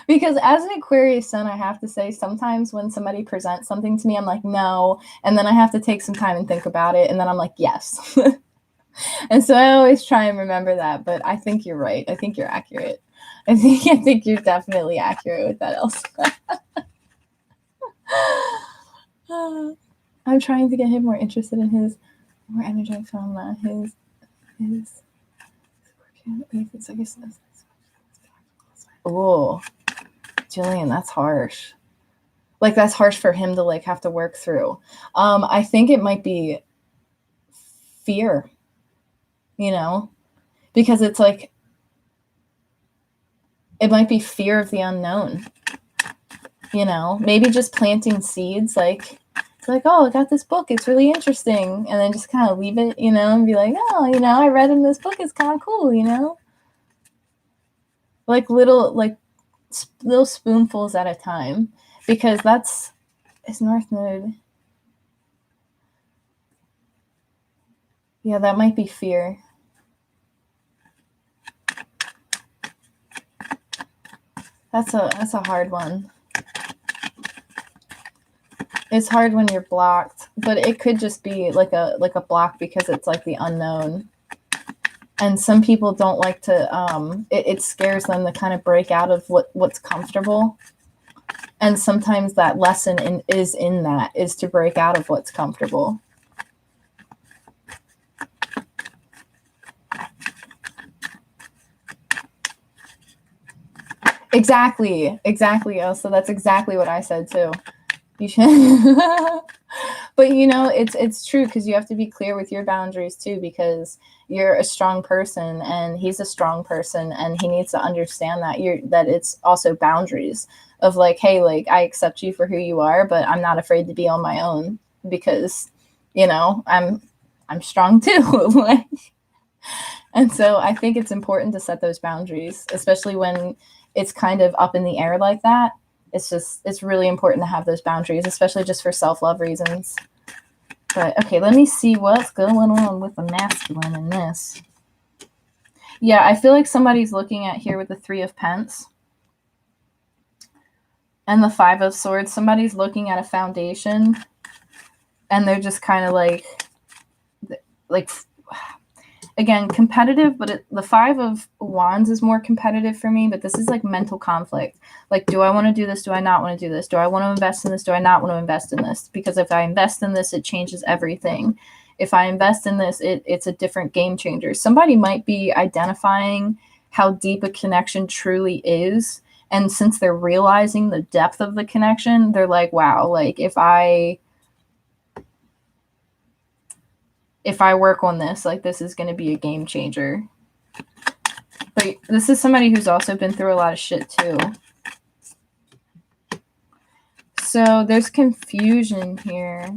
Because as an Aquarius sun, I have to say, sometimes when somebody presents something to me, I'm like, no. And then I have to take some time and think about it. And then I'm like, yes. And so I always try and remember that. But I think you're right. I think you're accurate. I think you're definitely accurate with that, Elsa. I'm trying to get him more interested in his More energetic phenomena. His oh, Jillian, that's harsh. Like, that's harsh for him to like have to work through. I think it might be fear, you know, because it's like, it might be fear of the unknown, you know, maybe just planting seeds, like, it's like, oh, I got this book, it's really interesting, and then just kind of leave it, you know, and be like, oh, you know, I read in this book, it's kind of cool, you know, like little spoonfuls at a time, because that's his North Node. Yeah, that might be fear. That's a hard one. It's hard when you're blocked, but it could just be like a block because it's like the unknown. And some people don't like to, it scares them to kind of break out of what's comfortable. And sometimes that lesson is to break out of what's comfortable. Exactly. Oh, so that's exactly what I said too. You should. But you know, it's true, because you have to be clear with your boundaries too, because you're a strong person and he's a strong person, and he needs to understand that it's also boundaries of like, hey, like, I accept you for who you are, but I'm not afraid to be on my own, because, you know, I'm strong too. And so I think it's important to set those boundaries, especially when it's kind of up in the air like that. It's really important to have those boundaries, especially just for self-love reasons. But okay, let me see what's going on with the masculine in this. Yeah, I feel like somebody's looking at here with the 3 of Pence and the 5 of Swords. Somebody's looking at a foundation, and they're just kind of like again, competitive, but the 5 of Wands is more competitive for me, but this is like mental conflict. Like, do I want to do this? Do I not want to do this? Do I want to invest in this? Do I not want to invest in this? Because if I invest in this, it changes everything. If I invest in this, it's a different game changer. Somebody might be identifying how deep a connection truly is. And since they're realizing the depth of the connection, they're like, wow, like if I work on this, like, this is going to be a game changer. But this is somebody who's also been through a lot of shit too. So there's confusion here.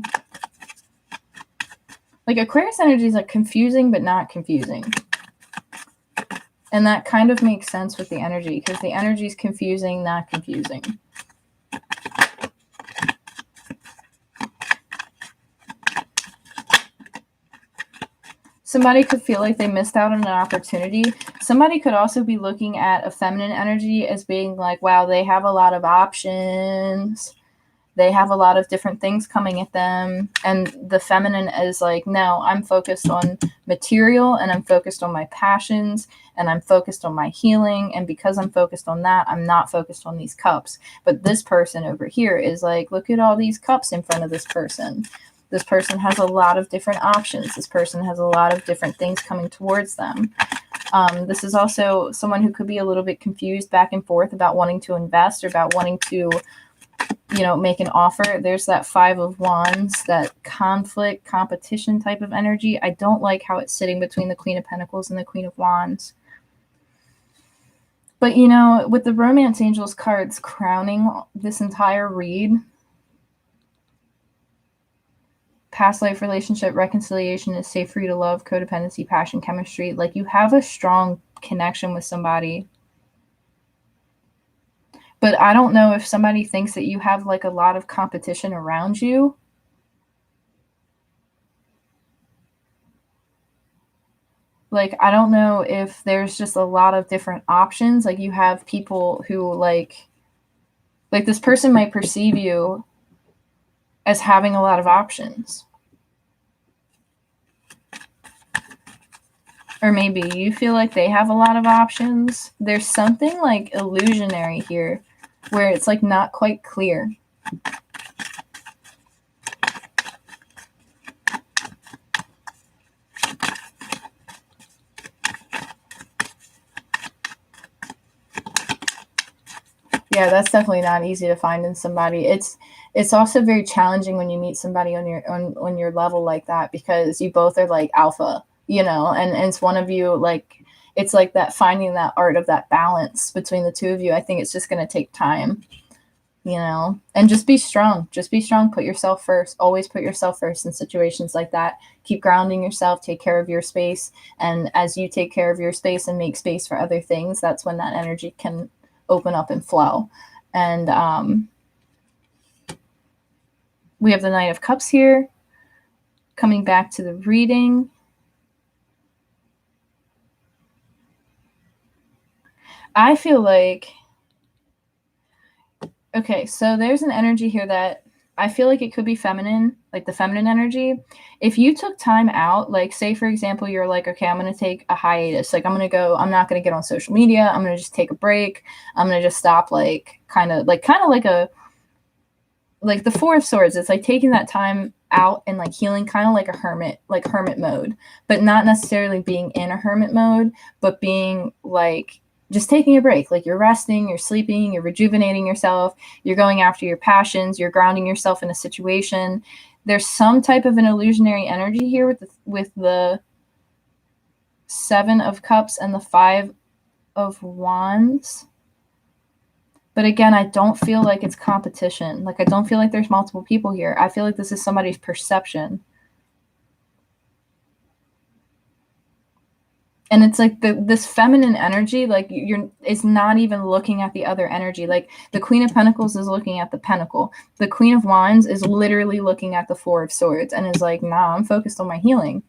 Like, Aquarius energy is like confusing, but not confusing. And that kind of makes sense with the energy, because the energy is confusing, not confusing. Somebody could feel like they missed out on an opportunity. Somebody could also be looking at a feminine energy as being like, wow, they have a lot of options. They have a lot of different things coming at them. And the feminine is like, no, I'm focused on material, and I'm focused on my passions, and I'm focused on my healing. And because I'm focused on that, I'm not focused on these cups. But this person over here is like, look at all these cups in front of this person. This person has a lot of different options. This person has a lot of different things coming towards them. This is also someone who could be a little bit confused back and forth about wanting to invest or about wanting to, you know, make an offer. There's that 5 of Wands, that conflict, competition type of energy. I don't like how it's sitting between the Queen of Pentacles and the Queen of Wands. But, you know, with the Romance Angels cards crowning this entire read, past life relationship, reconciliation is safe for you to love, codependency, passion, chemistry. Like, you have a strong connection with somebody. But I don't know if somebody thinks that you have like a lot of competition around you. Like, I don't know if there's just a lot of different options. Like, you have people who like this person might perceive you as having a lot of options. Or maybe you feel like they have a lot of options. There's something like illusionary here where it's like not quite clear. Yeah, that's definitely not easy to find in somebody. It's also very challenging when you meet somebody on your level like that, because you both are like alpha, and it's one of you, like, it's like that, finding that art of that balance between the two of you. I think it's just going to take time, and just be strong. Just be strong. Put yourself first. Always put yourself first in situations like that. Keep grounding yourself. Take care of your space. And as you take care of your space and make space for other things, that's when that energy can open up and flow. And we have the Knight of Cups here. Coming back to the reading. I feel like, okay, so there's an energy here that I feel like it could be feminine, like the feminine energy. If you took time out, like, say, for example, you're like, okay, I'm going to take a hiatus. Like, I'm not going to get on social media. I'm going to just take a break. I'm going to just stop, like, kind of like the Four of Swords. It's like taking that time out and like healing, kind of like a hermit mode, but not necessarily being in a hermit mode, but being like, just taking a break. Like, you're resting, you're sleeping, you're rejuvenating yourself, you're going after your passions, you're grounding yourself in a situation. There's some type of an illusionary energy here with the Seven of Cups and the Five of Wands. But again, I don't feel like it's competition. Like, I don't feel like there's multiple people here. I feel like this is somebody's perception. And it's like this feminine energy, like, it's not even looking at the other energy. Like, the Queen of Pentacles is looking at the Pentacle. The Queen of Wands is literally looking at the Four of Swords and is like, nah, I'm focused on my healing.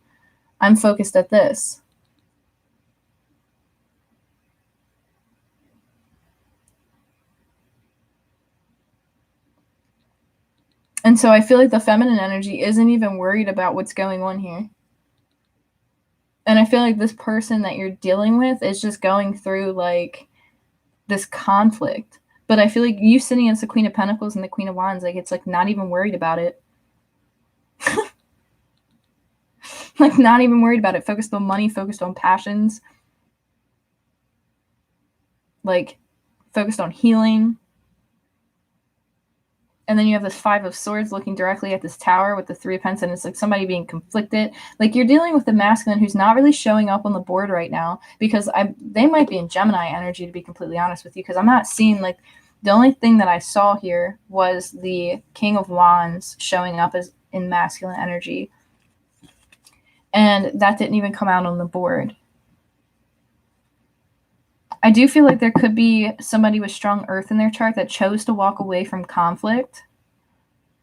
I'm focused at this. And so I feel like the feminine energy isn't even worried about what's going on here. And I feel like this person that you're dealing with is just going through like this conflict. But I feel like you sitting as the Queen of Pentacles and the Queen of Wands, like, it's like not even worried about it. Like, not even worried about it. Focused on money, focused on passions. Like, focused on healing. And then you have this Five of Swords looking directly at this Tower with the Three of Pentacles, and it's like somebody being conflicted. Like, you're dealing with the masculine who's not really showing up on the board right now, because they might be in Gemini energy, to be completely honest with you, because I'm not seeing, like, the only thing that I saw here was the King of Wands showing up as in masculine energy. And that didn't even come out on the board. I do feel like there could be somebody with strong earth in their chart that chose to walk away from conflict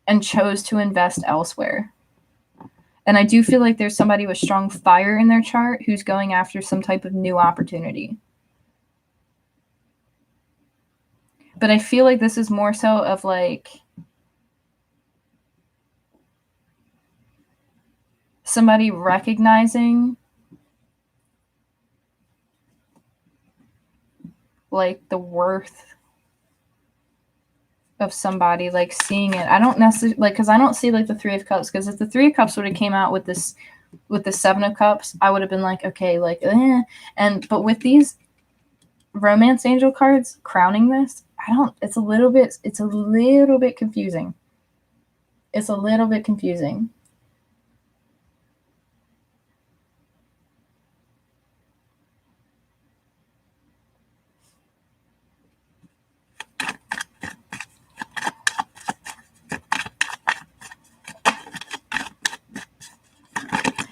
and chose to invest elsewhere. And I do feel like there's somebody with strong fire in their chart who's going after some type of new opportunity. But I feel like this is more so of like somebody recognizing like the worth of somebody, like seeing it. I don't necessarily, like, because I don't see like the Three of Cups, because if the Three of Cups would have came out with this, with the Seven of Cups, I would have been like, okay, like, but with these romance angel cards crowning this, it's a little bit confusing. It's a little bit confusing.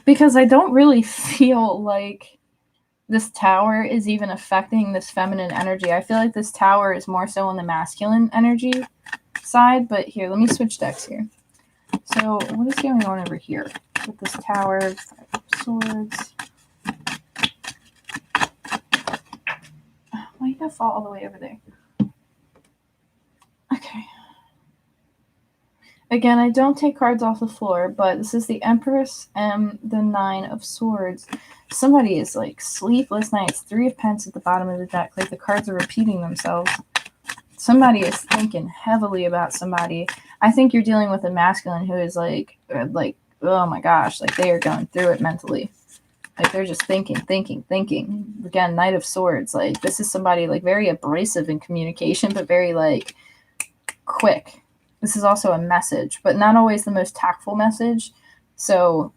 Because I don't really feel like this Tower is even affecting this feminine energy. I feel like this Tower is more so on the masculine energy side. But here, let me switch decks here. So what is going on over here with this Tower, Five of Swords? Why you gotta fall all the way over there? Okay. Again, I don't take cards off the floor, but this is the Empress and the Nine of Swords. Somebody is like sleepless nights. Three of Pentacles at the bottom of the deck. Like, the cards are repeating themselves. Somebody is thinking heavily about somebody. I think you're dealing with a masculine who is like, oh my gosh, like, they are going through it mentally. Like they're just thinking. Again, Knight of Swords. Like this is somebody like very abrasive in communication, but very like quick. This is also a message, but not always the most tactful message. So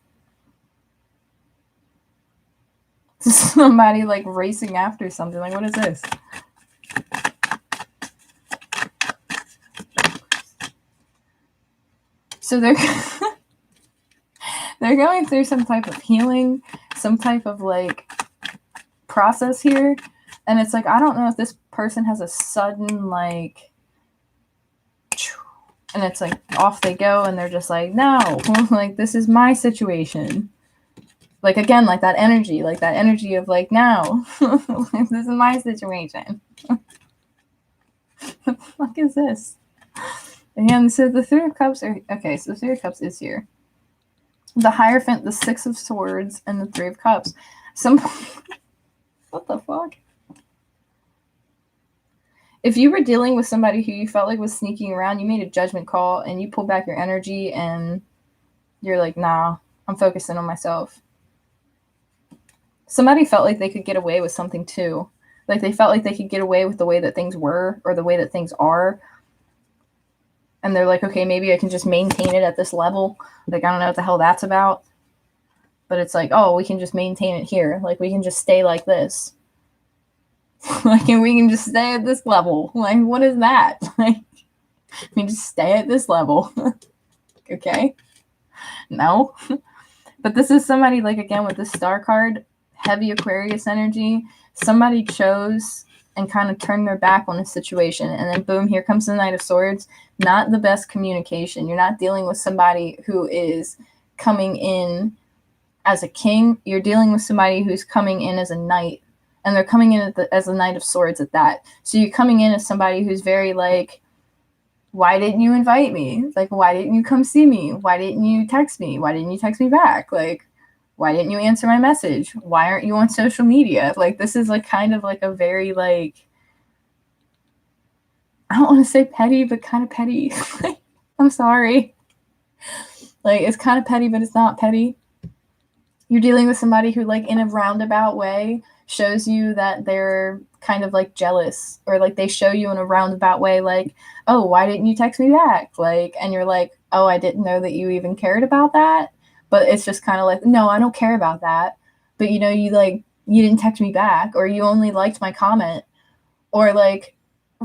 somebody like racing after something. Like, what is this? So they're going through some type of healing, some type of like process here. And it's like, I don't know if this person has a sudden like, and it's like off they go and they're just like, no, like this is my situation. Like again, like that energy of like, no, this is my situation. What the fuck is this? Again, so the Three of Cups are okay. So the Three of Cups is here. The Hierophant, the Six of Swords, and the Three of Cups. What the fuck? If you were dealing with somebody who you felt like was sneaking around, you made a judgment call and you pulled back your energy and you're like, nah, I'm focusing on myself. Somebody felt like they could get away with something too. Like they felt like they could get away with the way that things were or the way that things are. And they're like, okay, maybe I can just maintain it at this level. Like, I don't know what the hell that's about. But it's like, oh, we can just maintain it here. Like, we can just stay like this. Like, and we can just stay at this level. Like, what is that? Like, we just stay at this level. Okay? No. But this is somebody, like, again, with the Star card, heavy Aquarius energy. Somebody chose and kind of turned their back on a situation. And then, boom, here comes the Knight of Swords. Not the best communication. You're not dealing with somebody who is coming in as a king. You're dealing with somebody who's coming in as a knight. And they're coming in as a Knight of Swords at that. So you're coming in as somebody who's very like, why didn't you invite me? Like, why didn't you come see me? Why didn't you text me? Why didn't you text me back? Like, why didn't you answer my message? Why aren't you on social media? Like, this is like kind of like a very like, I don't want to say petty, but kind of petty. I'm sorry. Like, it's kind of petty, but it's not petty. You're dealing with somebody who, like, in a roundabout way, shows you that they're kind of, like, jealous. Or, like, they show you in a roundabout way, like, oh, why didn't you text me back? Like, and you're like, oh, I didn't know that you even cared about that. But it's just kind of like, no, I don't care about that. But, you know, you didn't text me back. Or you only liked my comment. Or, like,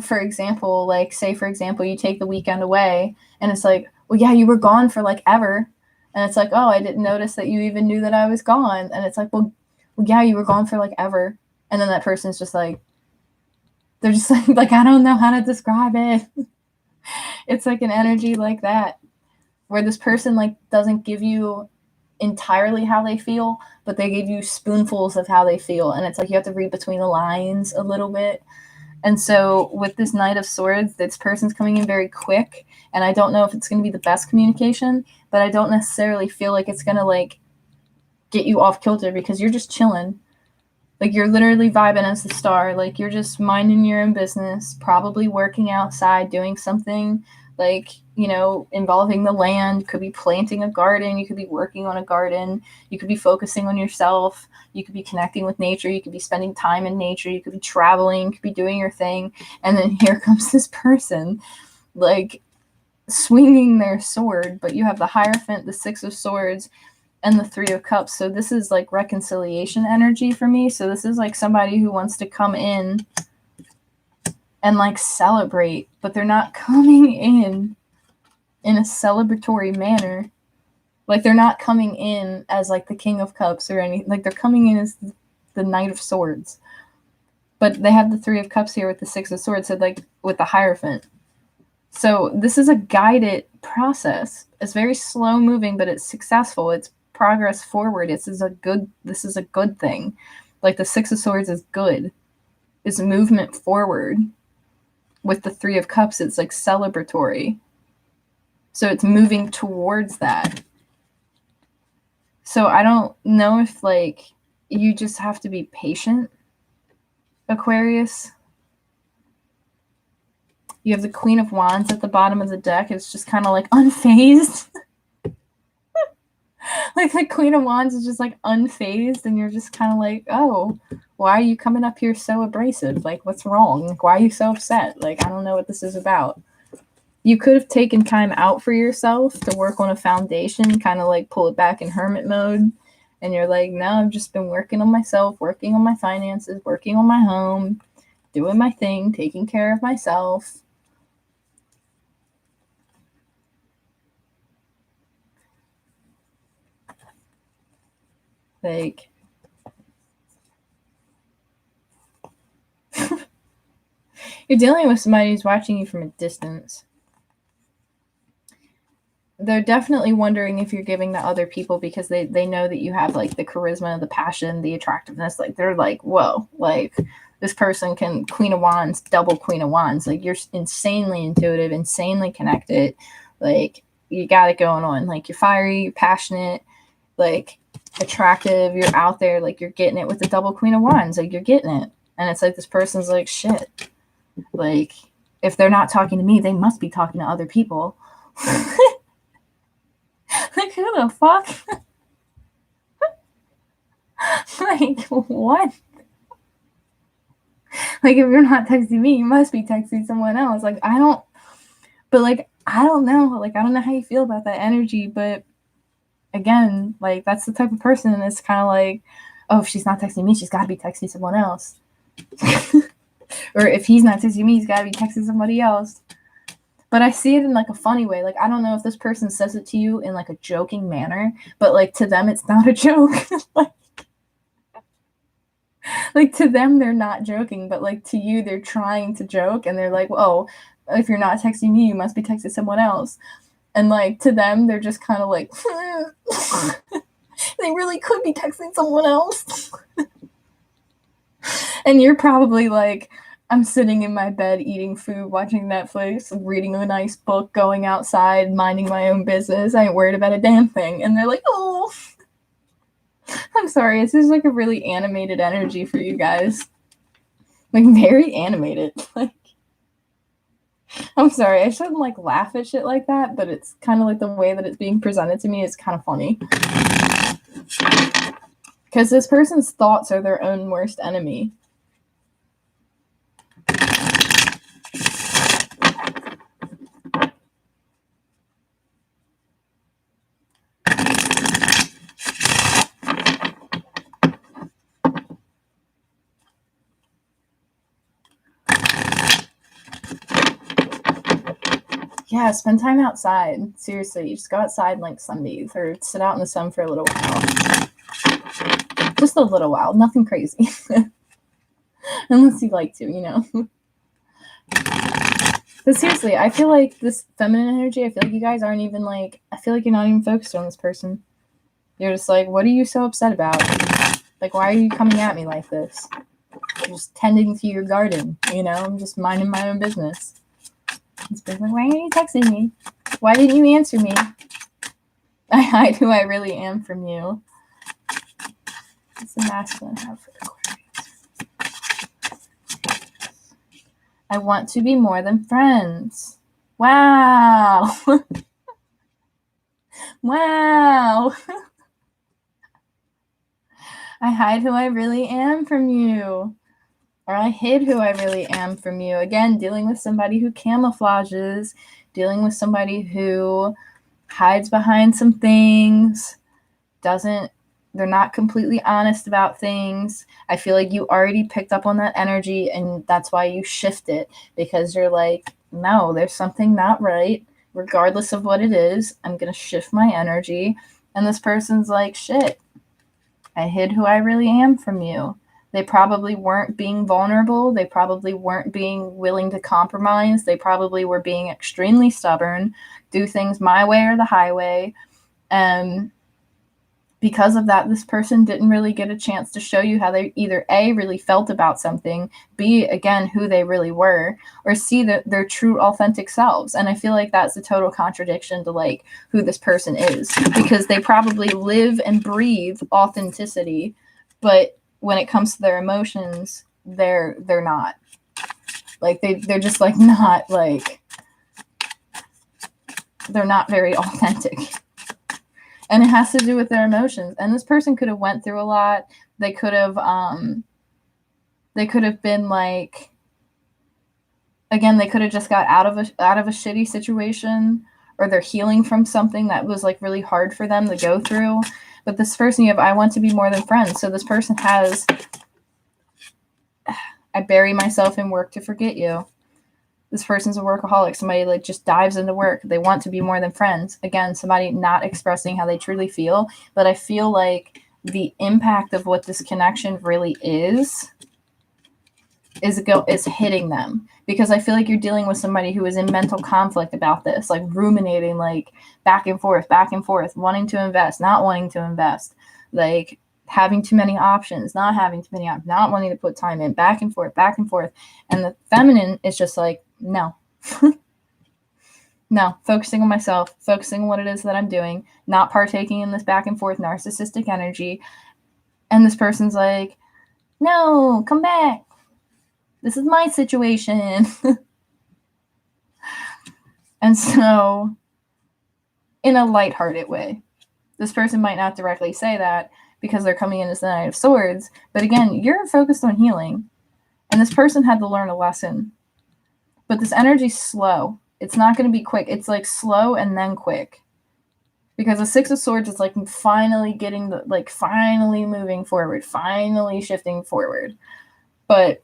for example, like, say, for example, you take the weekend away and it's like, well, yeah, you were gone for like ever. And it's like, oh, I didn't notice that you even knew that I was gone. And it's like, well yeah, you were gone for like ever. And then that person's just like, they're just like, I don't know how to describe it. It's like an energy like that, where this person like doesn't give you entirely how they feel, but they give you spoonfuls of how they feel. And it's like you have to read between the lines a little bit. And so with this Knight of Swords, this person's coming in very quick. And I don't know if it's going to be the best communication, but I don't necessarily feel like it's going to like get you off kilter because you're just chilling. Like you're literally vibing as the star. Like you're just minding your own business, probably working outside, doing something like, you know, involving the land. You could be planting a garden. You could be working on a garden. You could be focusing on yourself. You could be connecting with nature. You could be spending time in nature. You could be traveling. You could be doing your thing. And then here comes this person, like swinging their sword. But you have the Hierophant, the Six of Swords, and the Three of Cups. So this is like reconciliation energy for me. So this is like somebody who wants to come in and like celebrate, but they're not coming in a celebratory manner. Like they're not coming in as like the King of Cups or anything. Like they're coming in as the Knight of Swords. But they have the Three of Cups here with the Six of Swords, so like with the Hierophant. So this is a guided process. It's very slow moving, but it's successful. It's progress forward. This is a good thing. Like the Six of Swords is good. It's movement forward. With the Three of Cups, it's like celebratory. So it's moving towards that. So I don't know if like you just have to be patient, Aquarius. You have the Queen of Wands at the bottom of the deck. It's just kind of like unfazed. Like the Queen of Wands is just like unfazed, and you're just kind of like, oh, why are you coming up here so abrasive? Like, what's wrong? Like, why are you so upset? Like, I don't know what this is about. You could have taken time out for yourself to work on a foundation, kind of like pull it back in hermit mode. And you're like, no, I've just been working on myself, working on my finances, working on my home, doing my thing, taking care of myself. Like, you're dealing with somebody who's watching you from a distance. They're definitely wondering if you're giving to other people because they know that you have like the charisma, the passion, the attractiveness. Like, they're like, whoa, like this person can Queen of Wands, double Queen of Wands. Like, you're insanely intuitive, insanely connected. Like, you got it going on. Like, you're fiery, you're passionate, like attractive, you're out there, like you're getting it with the double Queen of Wands. Like, you're getting it. And it's like this person's like, shit. Like, if they're not talking to me, they must be talking to other people. Like, who the fuck? Like, what? Like, if you're not texting me, you must be texting someone else. Like, I don't know. Like, I don't know how you feel about that energy, but again, like, that's the type of person that's kind of like, oh, if she's not texting me, she's got to be texting someone else. Or if he's not texting me, he's got to be texting somebody else. But I see it in like a funny way. Like, I don't know if this person says it to you in like a joking manner, but like to them, it's not a joke. Like to them, they're not joking, but like to you, they're trying to joke, and they're like, "Oh, if you're not texting me, you must be texting someone else." And like to them, they're just kind of like, they really could be texting someone else. And you're probably like, I'm sitting in my bed eating food, watching Netflix, reading a nice book, going outside, minding my own business. I ain't worried about a damn thing. And they're like, oh, I'm sorry. This is like a really animated energy for you guys. Like, very animated. Like, I'm sorry. I shouldn't like laugh at shit like that, but it's kind of like the way that it's being presented to me is kind of funny. Because this person's thoughts are their own worst enemy. Yeah, spend time outside. Seriously, just go outside like sunbathe or sit out in the sun for a little while. Just a little while, nothing crazy. Unless you like to, you know. But seriously, I feel like this feminine energy, I feel like you guys aren't even like, I feel like you're not even focused on this person. You're just like, what are you so upset about? Like, why are you coming at me like this? You're just tending to your garden, you know? I'm just minding my own business. It's like, why are you texting me? Why didn't you answer me? I hide who I really am from you. What's the masculine have for Aquarius? I want to be more than friends. Wow. Wow. I hide who I really am from you. Or I hid who I really am from you. Again, dealing with somebody who camouflages, dealing with somebody who hides behind some things, they're not completely honest about things. I feel like you already picked up on that energy, and that's why you shift it, because you're like, no, there's something not right. Regardless of what it is, I'm going to shift my energy. And this person's like, shit, I hid who I really am from you. They probably weren't being vulnerable. They probably weren't being willing to compromise. They probably were being extremely stubborn, do things my way or the highway. And because of that, this person didn't really get a chance to show you how they either A, really felt about something, B, again, who they really were, or C, their true authentic selves. And I feel like that's a total contradiction to like who this person is, because they probably live and breathe authenticity, but when it comes to their emotions, they're not. Like they're just like not like, they're not very authentic. And it has to do with their emotions. And this person could have went through a lot. They could have been like, again, they could have just got out of a shitty situation, or they're healing from something that was like really hard for them to go through. But this person, you have, I want to be more than friends. So this person has, I bury myself in work to forget you. This person's a workaholic. Somebody like just dives into work. They want to be more than friends. Again, somebody not expressing how they truly feel. But I feel like the impact of what this connection really is hitting them, because I feel like you're dealing with somebody who is in mental conflict about this, like ruminating, like back and forth, wanting to invest, not wanting to invest, like having too many options, not having too many options, not wanting to put time in, back and forth. And the feminine is just like, no. No, focusing on myself, focusing on what it is that I'm doing, not partaking in this back and forth narcissistic energy. And this person's like, no, come back. This is my situation. And so, in a lighthearted way, this person might not directly say that because they're coming in as the Knight of Swords. But again, you're focused on healing. And this person had to learn a lesson. But this energy's slow. It's not going to be quick. It's like slow and then quick. Because the Six of Swords is like finally getting finally moving forward, finally shifting forward. But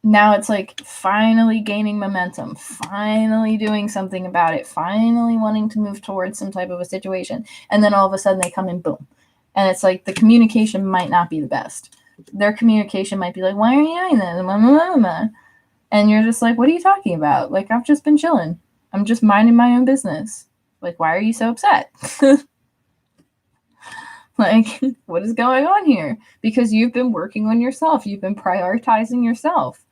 now it's like finally gaining momentum, finally doing something about it, finally wanting to move towards some type of a situation. And then all of a sudden they come in, boom. And it's like the communication might not be the best. Their communication might be like, why are you doing this? And you're just like, what are you talking about? Like, I've just been chilling. I'm just minding my own business. Like, why are you so upset? Like, what is going on here? Because you've been working on yourself. You've been prioritizing yourself.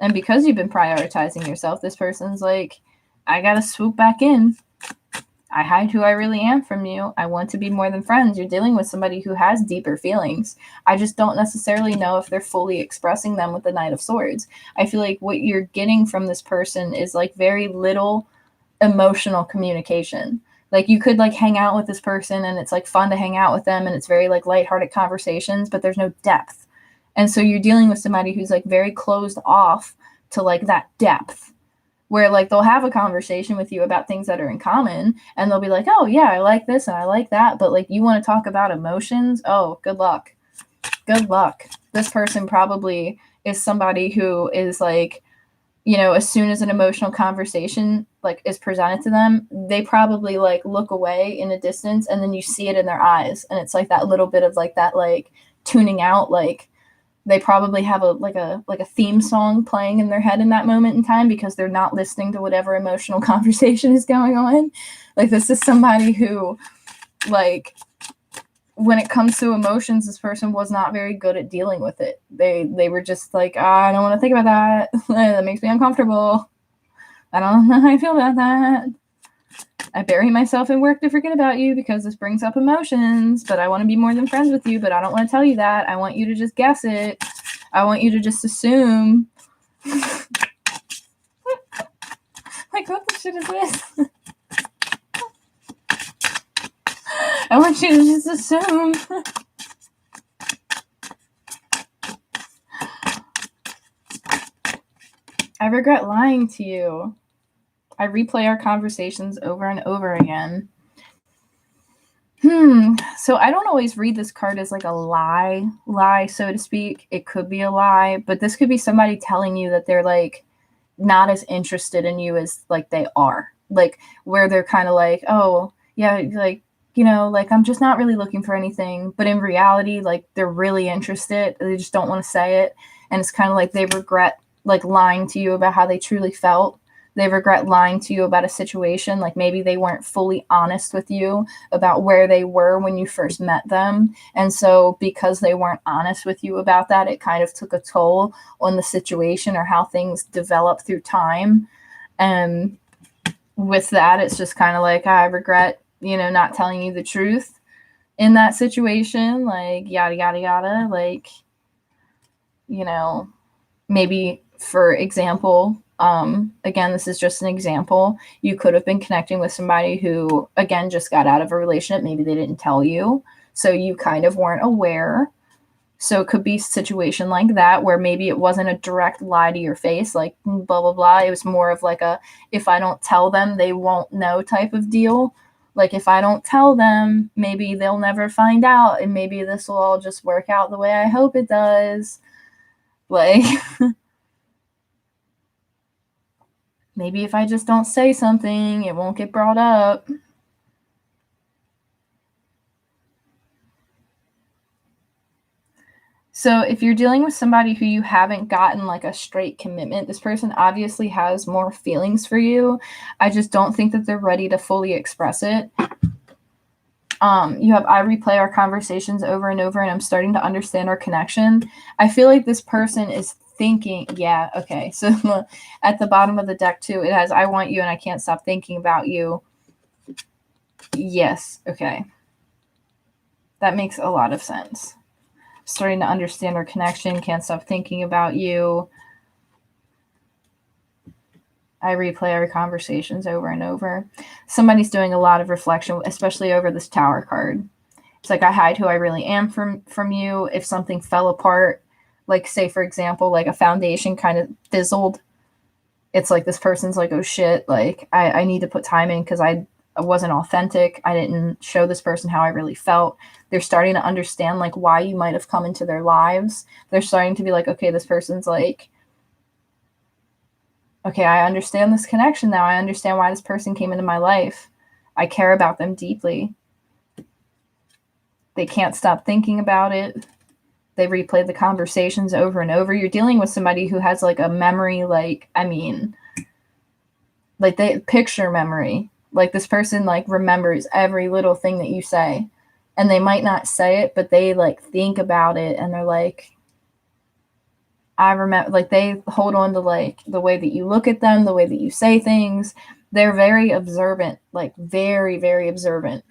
And because you've been prioritizing yourself, this person's like, I got to swoop back in. I hide who I really am from you. I want to be more than friends. You're dealing with somebody who has deeper feelings. I just don't necessarily know if they're fully expressing them with the Knight of Swords. I feel like what you're getting from this person is like very little emotional communication. Like you could like hang out with this person and it's like fun to hang out with them and it's very like lighthearted conversations, but there's no depth. And so you're dealing with somebody who's like very closed off to like that depth, where like they'll have a conversation with you about things that are in common and they'll be like, oh yeah, I like this and I like that. But like you want to talk about emotions? Oh, good luck. Good luck. This person probably is somebody who is like, you know, as soon as an emotional conversation like is presented to them, they probably like look away in a distance and then you see it in their eyes. And it's like that little bit of like that, like tuning out, like they probably have a theme song playing in their head in that moment in time because they're not listening to whatever emotional conversation is going on. Like this is somebody who, like, when it comes to emotions, this person was not very good at dealing with it. They were just like, I don't want to think about that. That makes me uncomfortable. I don't know how I feel about that. I bury myself in work to forget about you because this brings up emotions, but I want to be more than friends with you, but I don't want to tell you that. I want you to just guess it. I want you to just assume. Like, what the shit is this? I want you to just assume. I regret lying to you. I replay our conversations over and over again. So I don't always read this card as like a lie, so to speak. It could be a lie, but this could be somebody telling you that they're like not as interested in you as like they are. Like where they're kind of like, oh, yeah, like, you know, like I'm just not really looking for anything. But in reality, like they're really interested. They just don't want to say it. And it's kind of like they regret like lying to you about how they truly felt. They regret lying to you about a situation. Like maybe they weren't fully honest with you about where they were when you first met them. And so because they weren't honest with you about that, it kind of took a toll on the situation or how things develop through time. And with that, it's just kind of like, I regret, you know, not telling you the truth in that situation. Like yada, yada, yada. Like, you know, maybe for example, Again, this is just an example. You could have been connecting with somebody who, again, just got out of a relationship. Maybe they didn't tell you, so you kind of weren't aware. So it could be a situation like that where maybe it wasn't a direct lie to your face, like blah, blah, blah. It was more of like a, if I don't tell them, they won't know type of deal. Like if I don't tell them, maybe they'll never find out, and maybe this will all just work out the way I hope it does. Like maybe if I just don't say something, it won't get brought up. So if you're dealing with somebody who you haven't gotten like a straight commitment, this person obviously has more feelings for you. I just don't think that they're ready to fully express it. You have, I replay our conversations over and over, and I'm starting to understand our connection. I feel like this person is thinking, yeah, okay. So at the bottom of the deck too, it has, I want you and I can't stop thinking about you. Yes, okay. That makes a lot of sense. Starting to understand our connection, can't stop thinking about you. I replay our conversations over and over. Somebody's doing a lot of reflection, especially over this Tower card. It's like I hide who I really am from you. If something fell apart, like say for example, like a foundation kind of fizzled, it's like this person's like, oh shit, like I need to put time in because I wasn't authentic. I didn't show this person how I really felt. They're starting to understand like why you might have come into their lives. They're starting to be like, okay, this person's like, okay, I understand this connection now. I understand why this person came into my life. I care about them deeply. They can't stop thinking about it. They replay the conversations over and over. You're dealing with somebody who has like a memory, like, I mean, like they picture memory. Like this person like remembers every little thing that you say, and they might not say it, but they like think about it, and they're like, I remember, like they hold on to like the way that you look at them, the way that you say things. They're very observant, like very, very observant.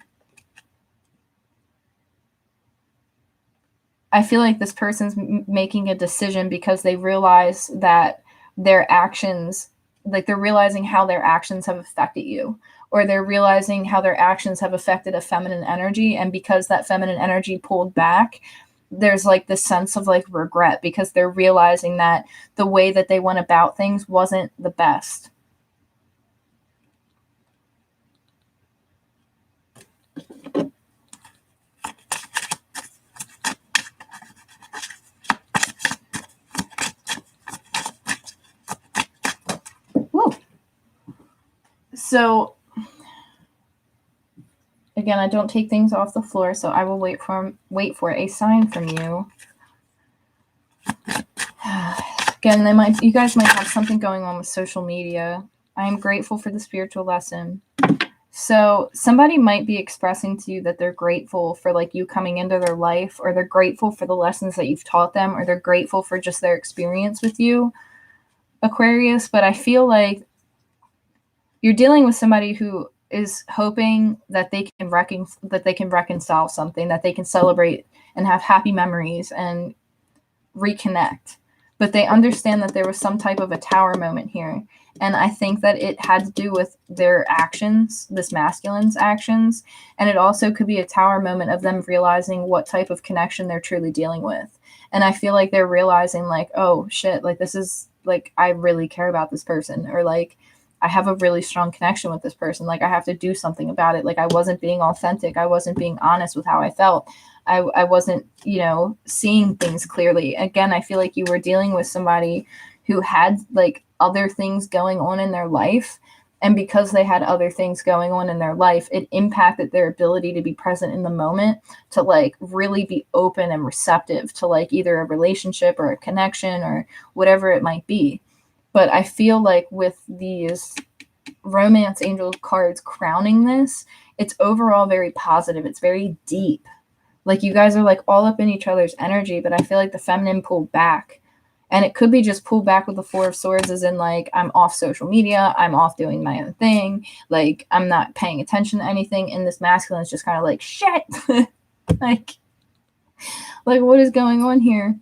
I feel like this person's making a decision because they realize that their actions, like they're realizing how their actions have affected you, or they're realizing how their actions have affected a feminine energy. And because that feminine energy pulled back, there's like this sense of like regret because they're realizing that the way that they went about things wasn't the best. Woo. So again, I don't take things off the floor, so I will wait for a sign from you. Again, you guys might have something going on with social media. I am grateful for the spiritual lesson. So somebody might be expressing to you that they're grateful for like you coming into their life, or they're grateful for the lessons that you've taught them, or they're grateful for just their experience with you, Aquarius. But I feel like you're dealing with somebody who is hoping that they can reconcile something, that they can celebrate and have happy memories and reconnect. But they understand that there was some type of a tower moment here. And I think that it had to do with their actions, this masculine's actions. And it also could be a tower moment of them realizing what type of connection they're truly dealing with. And I feel like they're realizing like, oh shit, like this is like, I really care about this person, or like, I have a really strong connection with this person. Like I have to do something about it. Like I wasn't being authentic. I wasn't being honest with how I felt. I wasn't, seeing things clearly. Again, I feel like you were dealing with somebody who had like other things going on in their life. And because they had other things going on in their life, it impacted their ability to be present in the moment, to like really be open and receptive to like either a relationship or a connection or whatever it might be. But I feel like with these romance angel cards crowning this, it's overall very positive. It's very deep. Like you guys are like all up in each other's energy, but I feel like the feminine pulled back. And it could be just pulled back with the Four of Swords, as in like, I'm off social media. I'm off doing my own thing. Like I'm not paying attention to anything. And this masculine is just kind of like, shit. like what is going on here?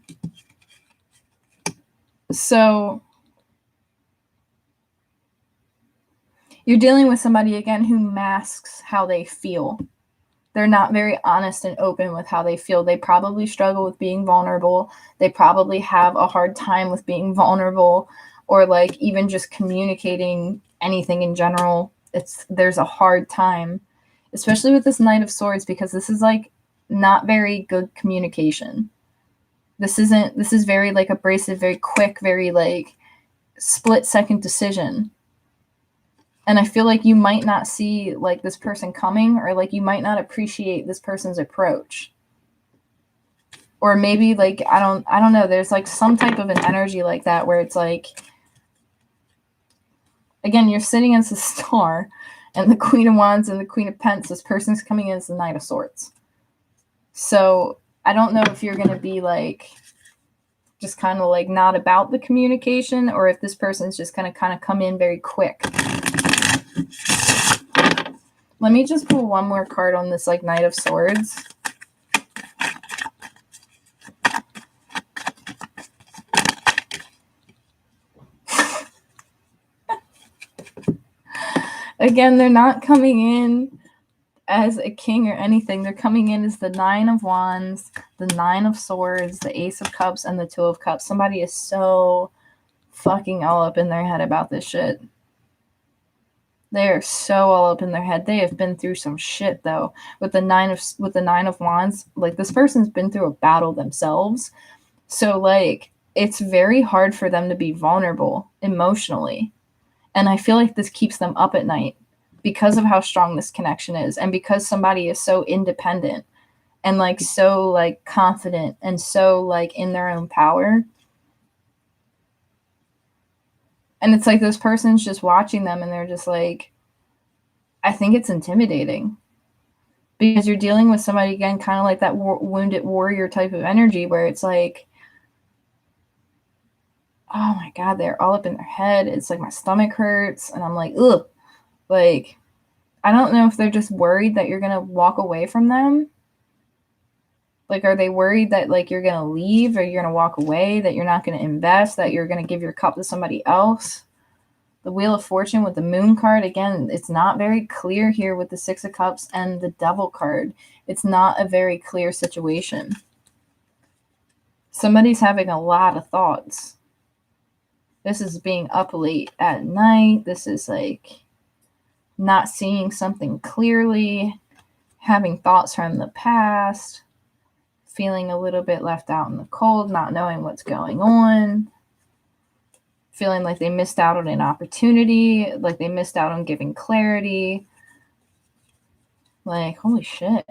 So You're dealing with somebody, again, who masks how they feel. They're not very honest and open with how they feel. They probably struggle with being vulnerable. They probably have a hard time with being vulnerable, or like even just communicating anything in general. There's a hard time, especially with this Knight of Swords, because this is like not very good communication. This is very like abrasive, very quick, very like split-second decision. And I feel like you might not see like this person coming, or like you might not appreciate this person's approach. Or maybe like I don't know, there's like some type of an energy like that where it's like, again, you're sitting as a star and the Queen of Wands and the Queen of Pentacles, this person's coming in as the Knight of Swords. So I don't know if you're going to be like just kind of like not about the communication, or if this person's just going to kind of come in very quick. Let me just pull one more card on this like Knight of Swords. Again, they're not coming in as a king or anything. They're coming in as the Nine of Wands, the Nine of Swords, the Ace of Cups, and the Two of Cups. Somebody is so fucking all up in their head about this shit. They are so all up in their head. They have been through some shit though. With the Nine of Wands, like this person's been through a battle themselves. So like it's very hard for them to be vulnerable emotionally. And I feel like this keeps them up at night because of how strong this connection is, and because somebody is so independent and like so like confident and so like in their own power. And it's like this person's just watching them and they're just like, I think it's intimidating, because you're dealing with somebody, again, kind of like that wounded warrior type of energy where it's like, oh my God, they're all up in their head. It's like my stomach hurts and I'm like, ugh. Like, I don't know if they're just worried that you're going to walk away from them. Like, are they worried that like you're going to leave, or you're going to walk away, that you're not going to invest, that you're going to give your cup to somebody else? The Wheel of Fortune with the Moon card, again, it's not very clear here with the Six of Cups and the Devil card. It's not a very clear situation. Somebody's having a lot of thoughts. This is being up late at night. This is like not seeing something clearly, having thoughts from the past, feeling a little bit left out in the cold, not knowing what's going on, feeling like they missed out on an opportunity, like they missed out on giving clarity. Like, holy shit.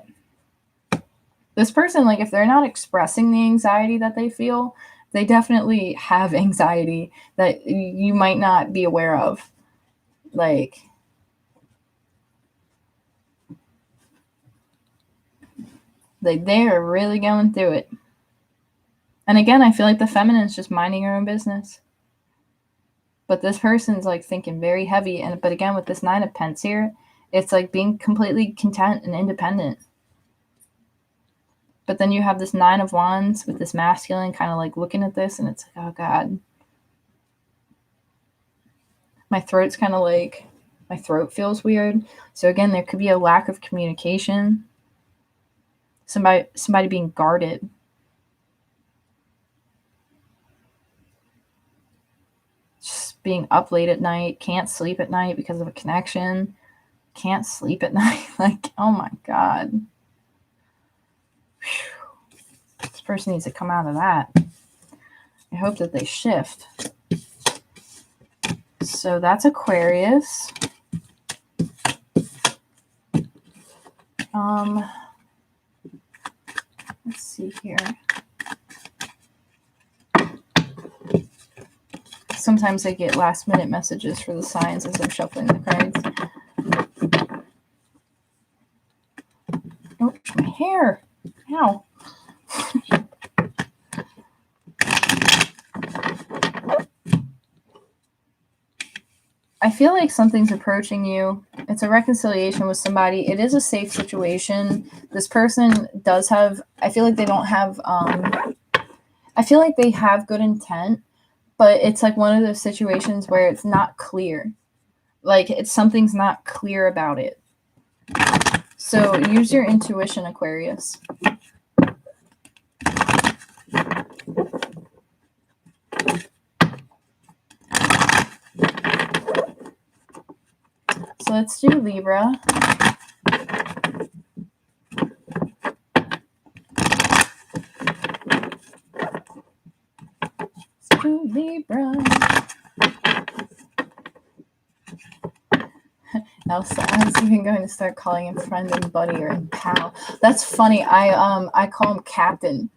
This person, like, if they're not expressing the anxiety that they feel, they definitely have anxiety that you might not be aware of. Like, they are really going through it. And again, I feel like the feminine's just minding her own business. But this person's like thinking very heavy. But again, with this Nine of Pentacles here, it's like being completely content and independent. But then you have this Nine of Wands with this masculine kind of like looking at this, and it's like, oh God. My throat's kind of like, my throat feels weird. So again, there could be a lack of communication. Somebody being guarded. Just being up late at night, can't sleep at night because of a connection. Can't sleep at night. Like, oh my God. Whew. This person needs to come out of that. I hope that they shift. So that's Aquarius. Let's see here. Sometimes I get last minute messages for the signs as I'm shuffling the cards. Oh, my hair. Ow. I feel like something's approaching you. It's a reconciliation with somebody. It is a safe situation. This person does have, I feel like they don't have, I feel like they have good intent, but it's like one of those situations where it's not clear. like something's not clear about it. So use your intuition, Aquarius. So let's do Libra. Let's do Libra. I was even going to start calling him friend and buddy or pal. That's funny. I call him captain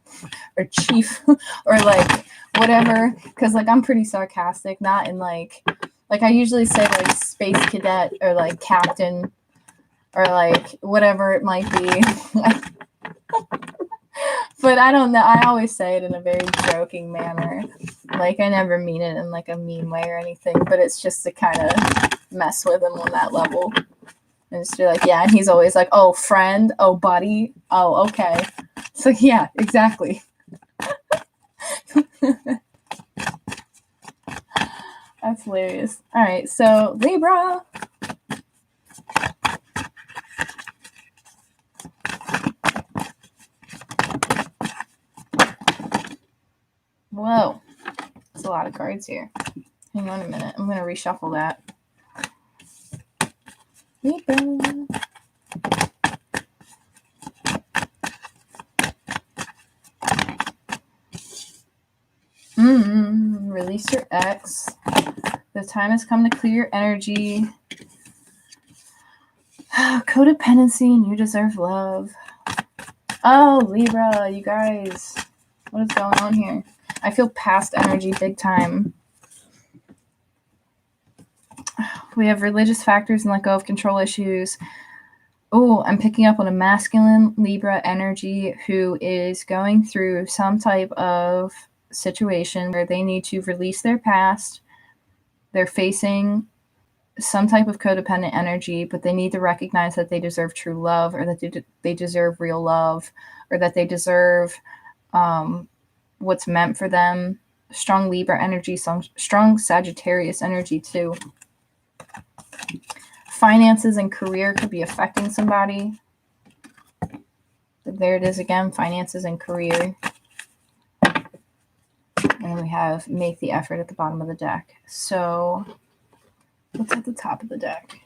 or chief or like whatever, because like I'm pretty sarcastic, not in like I usually say like space cadet or like captain or like whatever it might be. But I don't know. I always say it in a very joking manner. Like I never mean it in like a mean way or anything, but it's just to kind of mess with him on that level. And just be like, yeah, and he's always like, oh, friend, oh, buddy, oh, okay. So yeah, exactly. That's hilarious. All right, so Libra. Whoa, that's a lot of cards here. Hang on a minute. I'm going to reshuffle that. Libra. Release your ex. The time has come to clear your energy. Codependency and you deserve love. Oh, Libra, you guys. What is going on here? I feel past energy big time. We have religious factors and let go of control issues. Oh, I'm picking up on a masculine Libra energy who is going through some type of situation where they need to release their past. They're facing some type of codependent energy, but they need to recognize that they deserve true love, or that they deserve real love, or that they deserve what's meant for them. Strong Libra energy, strong Sagittarius energy too. Finances and career could be affecting somebody. There it is again, finances and career. And we have make the effort at the bottom of the deck. So what's at the top of the deck?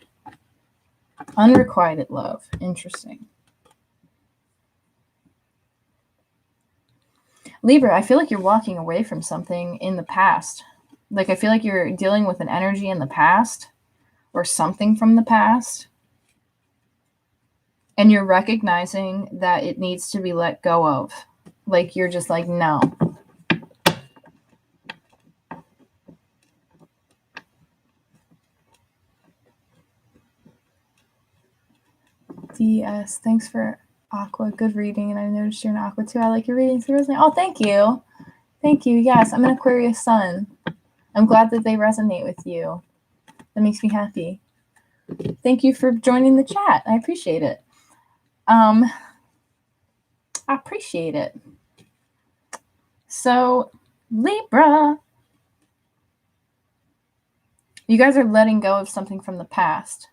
Unrequited love. Interesting. Libra, I feel like you're walking away from something in the past. Like I feel like you're dealing with an energy in the past or something from the past. And you're recognizing that it needs to be let go of. Like you're just like, no. DS, thanks for Aqua. Good reading. And I noticed you're an Aqua too. I like your readings. Oh, thank you. Thank you. Yes, I'm an Aquarius sun. I'm glad that they resonate with you. That makes me happy. Thank you for joining the chat. I appreciate it. I appreciate it. So, Libra, you guys are letting go of something from the past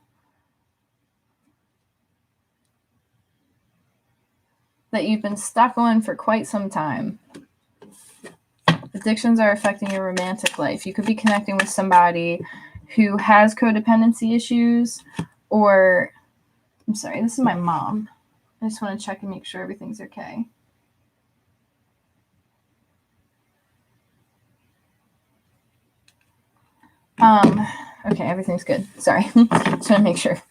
that you've been stuck on for quite some time. Addictions are affecting your romantic life. You could be connecting with somebody who has codependency issues, or, I'm sorry, this is my mom. I just want to check and make sure everything's okay. Okay, everything's good. Sorry. Just want to make sure.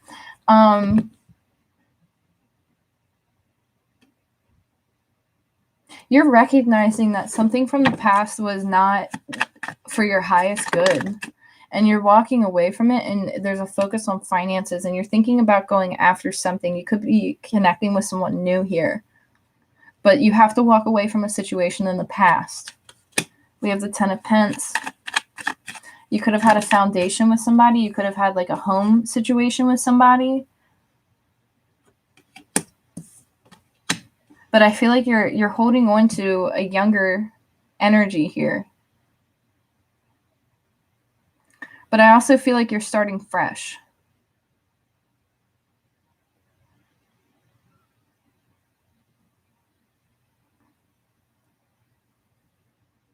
You're recognizing that something from the past was not for your highest good, and you're walking away from it, and there's a focus on finances, and you're thinking about going after something. You could be connecting with someone new here, but you have to walk away from a situation in the past. We have the 10 of Pentacles. You could have had a foundation with somebody. You could have had like a home situation with somebody. But I feel like you're holding on to a younger energy here. But I also feel like you're starting fresh.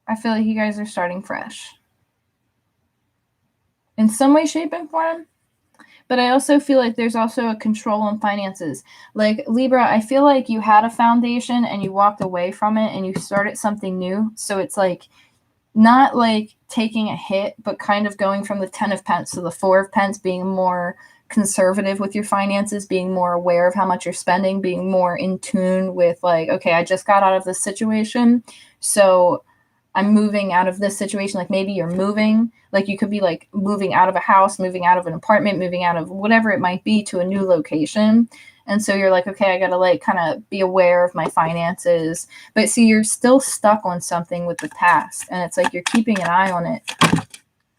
I feel like you guys are starting fresh. In some way, shape, and form. But I also feel like there's also a control on finances. Like Libra, I feel like you had a foundation and you walked away from it and you started something new. So it's like not like taking a hit, but kind of going from the 10 of Pence to the 4 of Pence, being more conservative with your finances, being more aware of how much you're spending, being more in tune with like, okay, I just got out of this situation. So I'm moving out of this situation. Like maybe you're moving, like you could be like moving out of a house, moving out of an apartment, moving out of whatever it might be to a new location. And so you're like, okay, I got to like kind of be aware of my finances. But see, you're still stuck on something with the past. And it's like you're keeping an eye on it.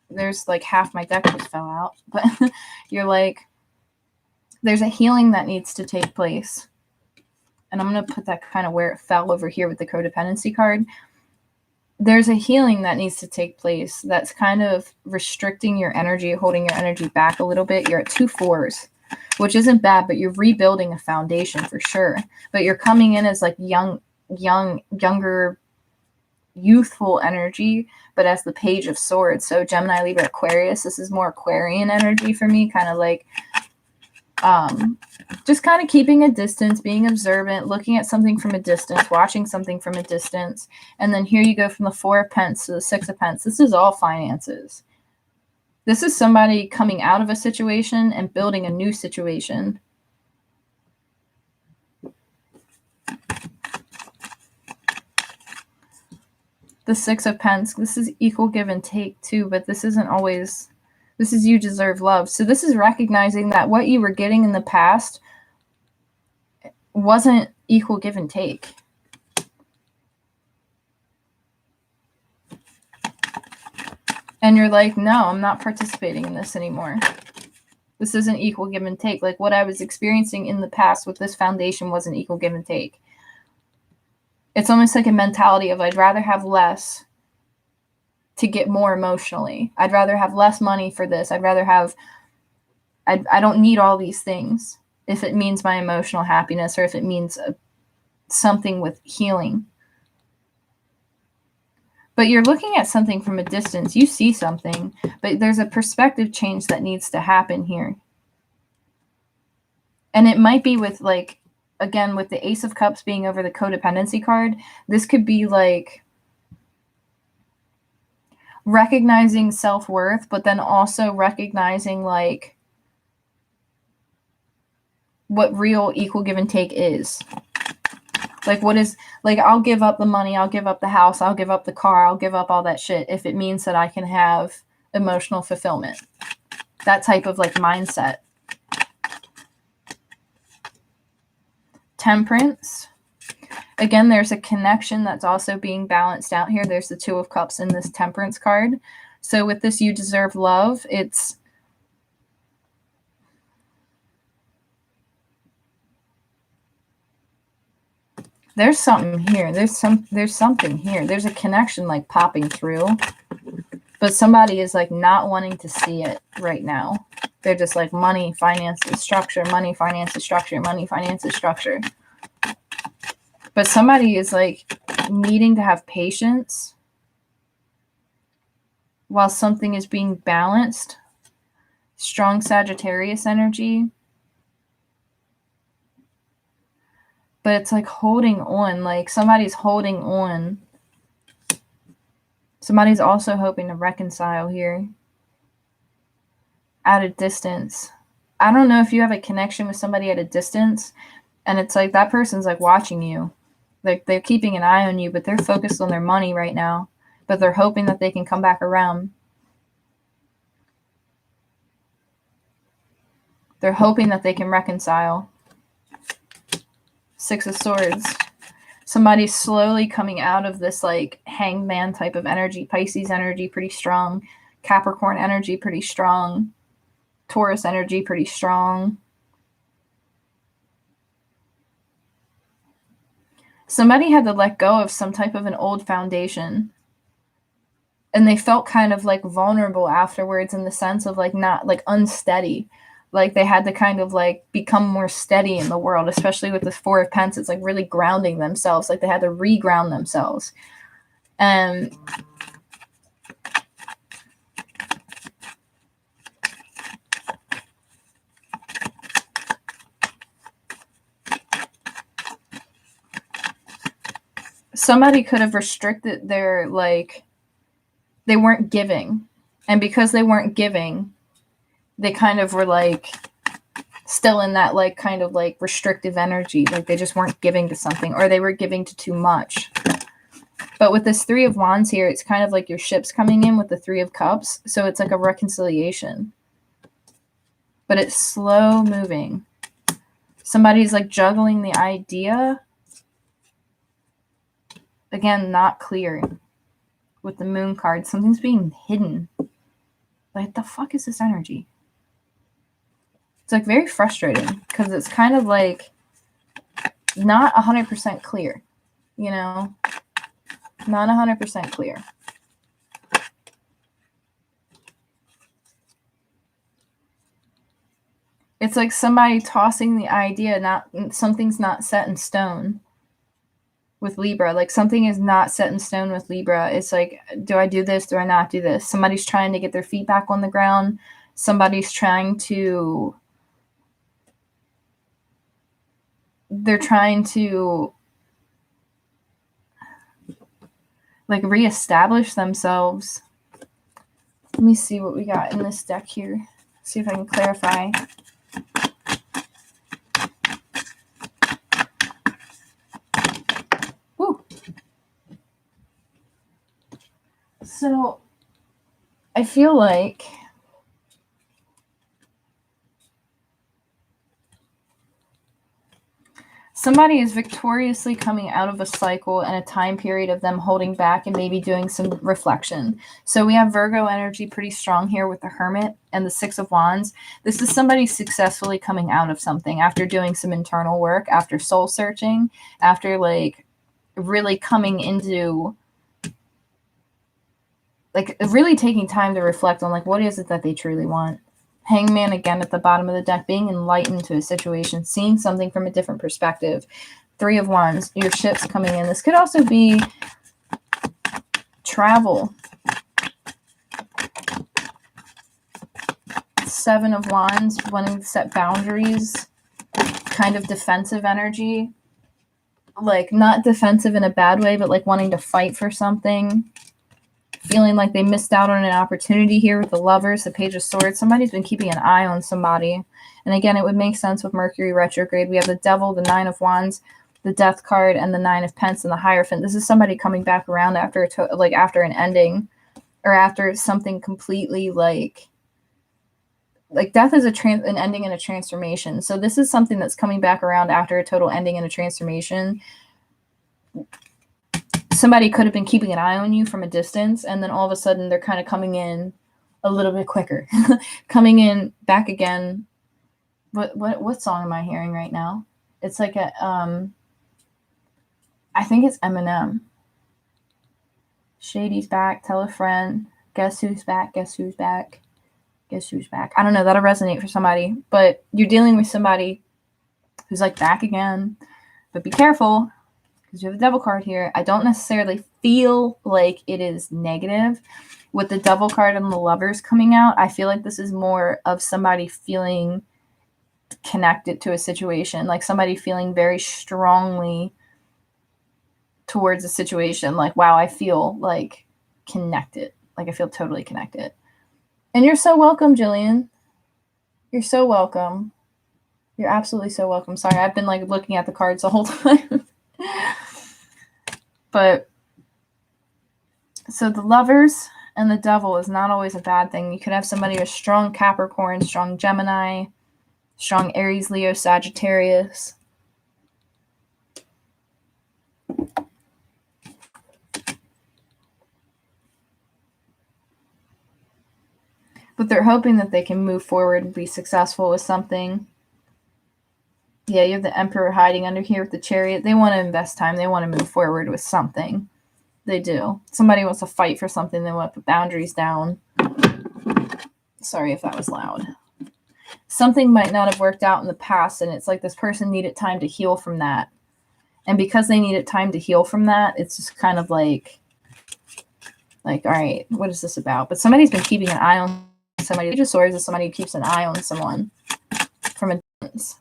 There's like half my deck just fell out. But you're like, there's a healing that needs to take place. And I'm going to put that kind of where it fell over here with the codependency card. There's a healing that needs to take place that's kind of restricting your energy, holding your energy back a little bit. You're at 2 4s, which isn't bad, but you're rebuilding a foundation for sure. But you're coming in as like younger, youthful energy, but as the Page of Swords. So Gemini, Libra, Aquarius, this is more Aquarian energy for me, kind of like just kind of keeping a distance, being observant, looking at something from a distance, watching something from a distance. And then here you go from the 4 of Pence to the 6 of Pence. This is all finances. This is somebody coming out of a situation and building a new situation. The 6 of Pence, this is equal give and take too, but this isn't always, this is you deserve love. So this is recognizing that what you were getting in the past wasn't equal give and take. And you're like, no, I'm not participating in this anymore. This isn't equal give and take. Like what I was experiencing in the past with this foundation wasn't equal give and take. It's almost like a mentality of I'd rather have less to get more emotionally. I'd rather have less money for this. I'd rather have, I don't need all these things if it means my emotional happiness or if it means something with healing. But you're looking at something from a distance. You see something, but there's a perspective change that needs to happen here. And it might be with like, again, with the Ace of Cups being over the codependency card, this could be like recognizing self-worth, but then also recognizing like what real equal give and take is. Like what is, like I'll give up the money, I'll give up the house, I'll give up the car, I'll give up all that shit if it means that I can have emotional fulfillment. That type of like mindset. Temperance. Again, there's a connection that's also being balanced out here. There's the 2 of Cups in this Temperance card. So with this you deserve love, it's there's something here. There's something here. There's a connection like popping through. But somebody is like not wanting to see it right now. They're just like money, finances, structure, money, finances, structure, money, finances, structure. But somebody is like needing to have patience while something is being balanced. Strong Sagittarius energy. But it's like holding on, like somebody's holding on. Somebody's also hoping to reconcile here at a distance. I don't know if you have a connection with somebody at a distance and it's like that person's like watching you. Like they're keeping an eye on you, but they're focused on their money right now. But they're hoping that they can come back around. They're hoping that they can reconcile. 6 of Swords. Somebody's slowly coming out of this like hanged man type of energy. Pisces energy, pretty strong. Capricorn energy, pretty strong. Taurus energy, pretty strong. Somebody had to let go of some type of an old foundation. And they felt kind of like vulnerable afterwards, in the sense of like not like unsteady. Like they had to kind of like become more steady in the world, especially with this Four of Pentacles. It's like really grounding themselves. Like they had to reground themselves. And somebody could have restricted their, like, they weren't giving. And because they weren't giving, they kind of were like still in that like kind of like restrictive energy. Like they just weren't giving to something, or they were giving to too much. But with this Three of Wands here, it's kind of like your ship's coming in with the Three of Cups. So it's like a reconciliation. But it's slow moving. Somebody's like juggling the idea. Again, not clear. With the Moon card, something's being hidden. Like, the fuck is this energy? It's like very frustrating, because it's kind of like not 100% clear, you know? Not 100% clear. It's like somebody tossing the idea, something's not set in stone with Libra. Like something is not set in stone with Libra. It's like, do I do this? Do I not do this? Somebody's trying to get their feet back on the ground. Somebody's trying to, like reestablish themselves. Let me see what we got in this deck here. See if I can clarify. Woo. So I feel like somebody is victoriously coming out of a cycle and a time period of them holding back and maybe doing some reflection. So we have Virgo energy pretty strong here with the Hermit and the Six of Wands. This is somebody successfully coming out of something after doing some internal work, after soul searching, after like really coming into, like really taking time to reflect on like what is it that they truly want. Hangman again at the bottom of the deck, being enlightened to a situation, seeing something from a different perspective. Three of Wands, your ship's coming in. This could also be travel. Seven of Wands, wanting to set boundaries, kind of defensive energy. Like not defensive in a bad way, but like wanting to fight for something. Feeling like they missed out on an opportunity here with the Lovers, the Page of Swords. Somebody's been keeping an eye on somebody. And again, it would make sense with Mercury retrograde. We have the Devil, the Nine of Wands, the Death card, and the Nine of Pentacles and the Hierophant. This is somebody coming back around after after an ending, or after something completely like death is an ending and a transformation. So this is something that's coming back around after a total ending and a transformation. Somebody could have been keeping an eye on you from a distance, and then all of a sudden they're kind of coming in a little bit quicker. Coming in back again. What song am I hearing right now? It's like a I think it's Eminem. Shady's back, tell a friend. Guess who's back? Guess who's back? Guess who's back? I don't know, that'll resonate for somebody. But you're dealing with somebody who's like back again. But be careful. Because you have the Devil card here. I don't necessarily feel like it is negative. With the Devil card and the Lovers coming out, I feel like this is more of somebody feeling connected to a situation. Like somebody feeling very strongly towards a situation. Like, wow, I feel like connected. Like I feel totally connected. And you're so welcome, Jillian. You're so welcome. You're absolutely so welcome. Sorry, I've been like looking at the cards the whole time. But so the Lovers and the Devil is not always a bad thing. You could have somebody with strong Capricorn, strong Gemini, strong Aries, Leo, Sagittarius. But they're hoping that they can move forward and be successful with something. Yeah, you have the Emperor hiding under here with the Chariot. They want to invest time. They want to move forward with something. They do. Somebody wants to fight for something, they want to put boundaries down. Sorry if that was loud. Something might not have worked out in the past, and it's like this person needed time to heal from that. And because they needed time to heal from that, it's just kind of like, all right, what is this about? But somebody's been keeping an eye on somebody. Page of Swords is somebody who keeps an eye on someone from a distance.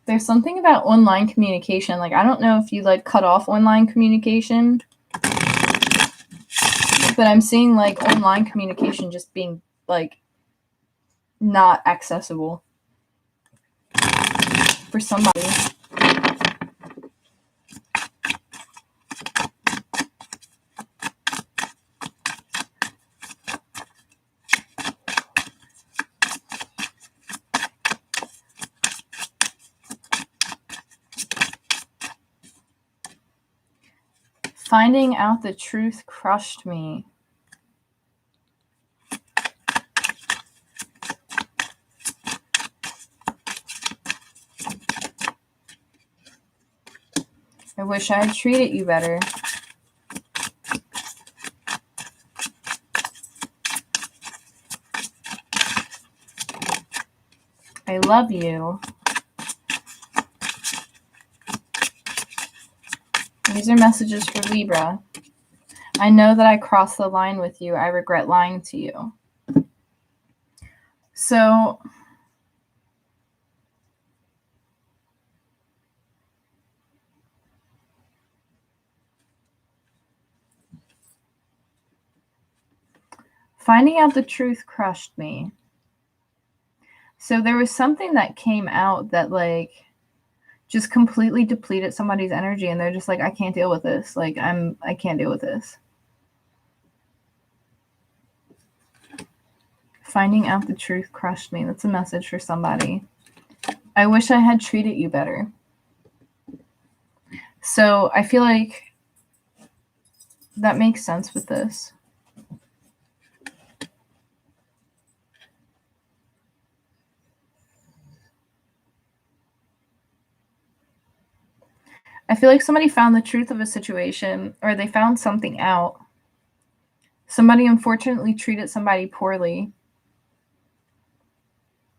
There's something about online communication. Like, I don't know if you like cut off online communication, but I'm seeing like online communication just being like not accessible for somebody. Finding out the truth crushed me. I wish I had treated you better. I love you. These are messages for Libra. I know that I crossed the line with you. I regret lying to you. So finding out the truth crushed me. So there was something that came out that like just completely depleted somebody's energy, and they're just like, I can't deal with this. Like, I can't deal with this. Finding out the truth crushed me. That's a message for somebody. I wish I had treated you better. So I feel like that makes sense with this. I feel like somebody found the truth of a situation, or they found something out. Somebody unfortunately treated somebody poorly.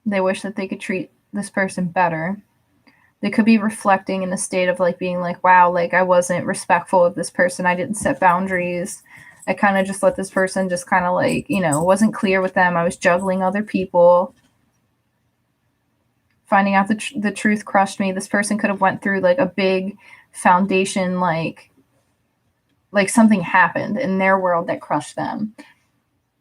They wish that they could treat this person better. They could be reflecting in a state of like being like, wow, like I wasn't respectful of this person. I didn't set boundaries. I kind of just let this person just kind of like, you know, wasn't clear with them. I was juggling other people. Finding out the truth crushed me. This person could have went through like a big foundation, like something happened in their world that crushed them.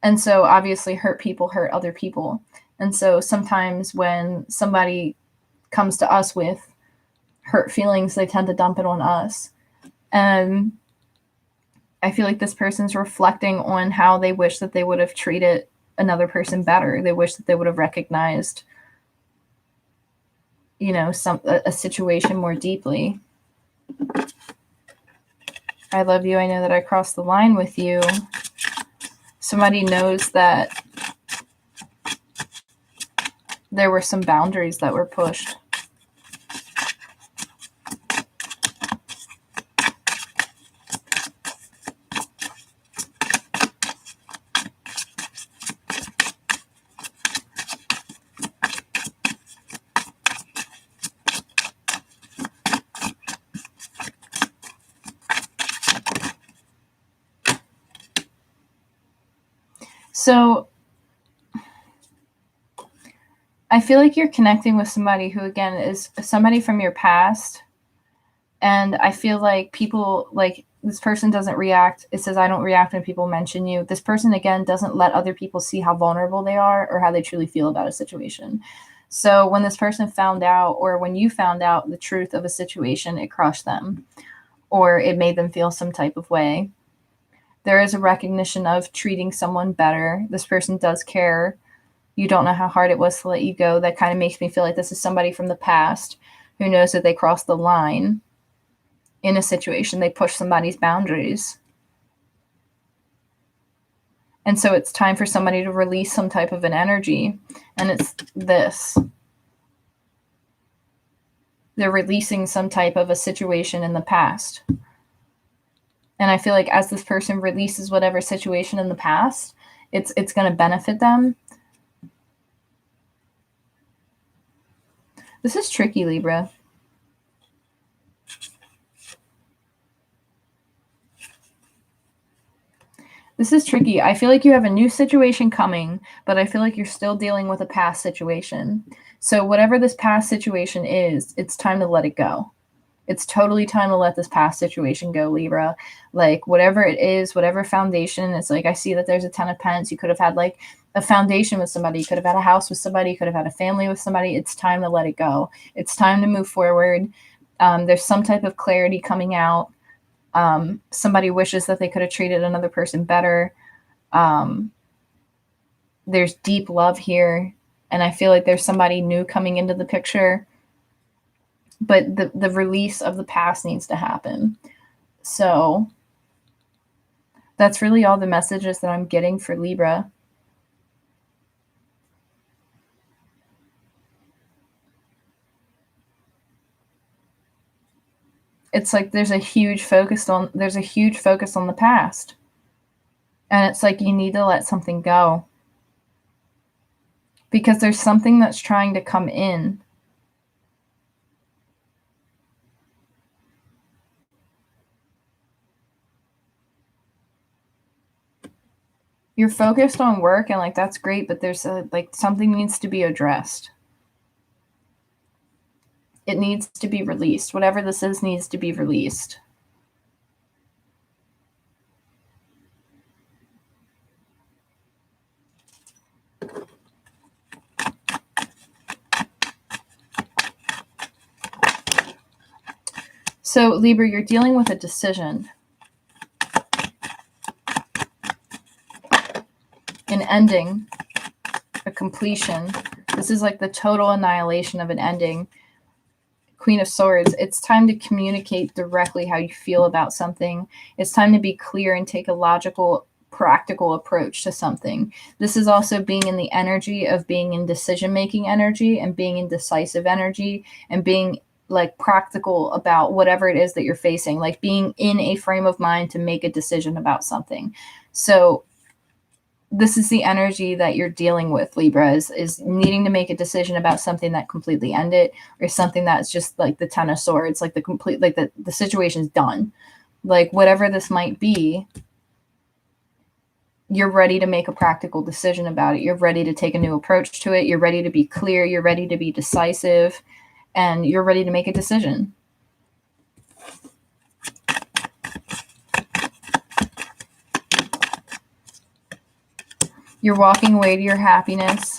And so obviously hurt people hurt other people. And so sometimes when somebody comes to us with hurt feelings, they tend to dump it on us. And I feel like this person's reflecting on how they wish that they would have treated another person better. They wish that they would have recognized, you know, a situation more deeply. I love you. I know that I crossed the line with you. Somebody knows that there were some boundaries that were pushed. So I feel like you're connecting with somebody who, again, is somebody from your past. And I feel like people, like this person doesn't react. It says, I don't react when people mention you. This person, again, doesn't let other people see how vulnerable they are or how they truly feel about a situation. So when this person found out, or when you found out the truth of a situation, it crushed them or it made them feel some type of way. There is a recognition of treating someone better. This person does care. You don't know how hard it was to let you go. That kind of makes me feel like this is somebody from the past who knows that they crossed the line. in a situation. They push somebody's boundaries. And so it's time for somebody to release some type of an energy. And it's this. They're releasing some type of a situation in the past. And I feel like as this person releases whatever situation in the past, it's going to benefit them. This is tricky, Libra. This is tricky. I feel like you have a new situation coming, but I feel like you're still dealing with a past situation. So whatever this past situation is, it's time to let it go. It's totally time to let this past situation go, Libra. Like whatever it is, whatever foundation, it's like I see that there's a 10 of Pents. You could have had like a foundation with somebody. You could have had a house with somebody. You could have had a family with somebody. It's time to let it go. It's time to move forward. There's some type of clarity coming out. Somebody wishes that they could have treated another person better. There's deep love here. And I feel like there's somebody new coming into the picture. But the release of the past needs to happen. So that's really all the messages that I'm getting for Libra. It's like there's a huge focus on the past. And it's like you need to let something go. Because there's something that's trying to come in. You're focused on work and like that's great, but there's like something needs to be addressed. It needs to be released. Whatever this is needs to be released. So Libra, you're dealing with a decision. An ending. A completion. This is like the total annihilation of an ending. Queen of Swords. It's time to communicate directly how you feel about something. It's time to be clear and take a logical, practical approach to something. This is also being in the energy of being in decision-making energy and being in decisive energy and being like practical about whatever it is that you're facing, like being in a frame of mind to make a decision about something. So this is the energy that you're dealing with, Libra, is needing to make a decision about something that completely ended or something that's just like the 10 of Swords, like the complete, like the situation's done. Like whatever this might be, you're ready to make a practical decision about it. You're ready to take a new approach to it. You're ready to be clear. You're ready to be decisive. And you're ready to make a decision. You're walking away to your happiness.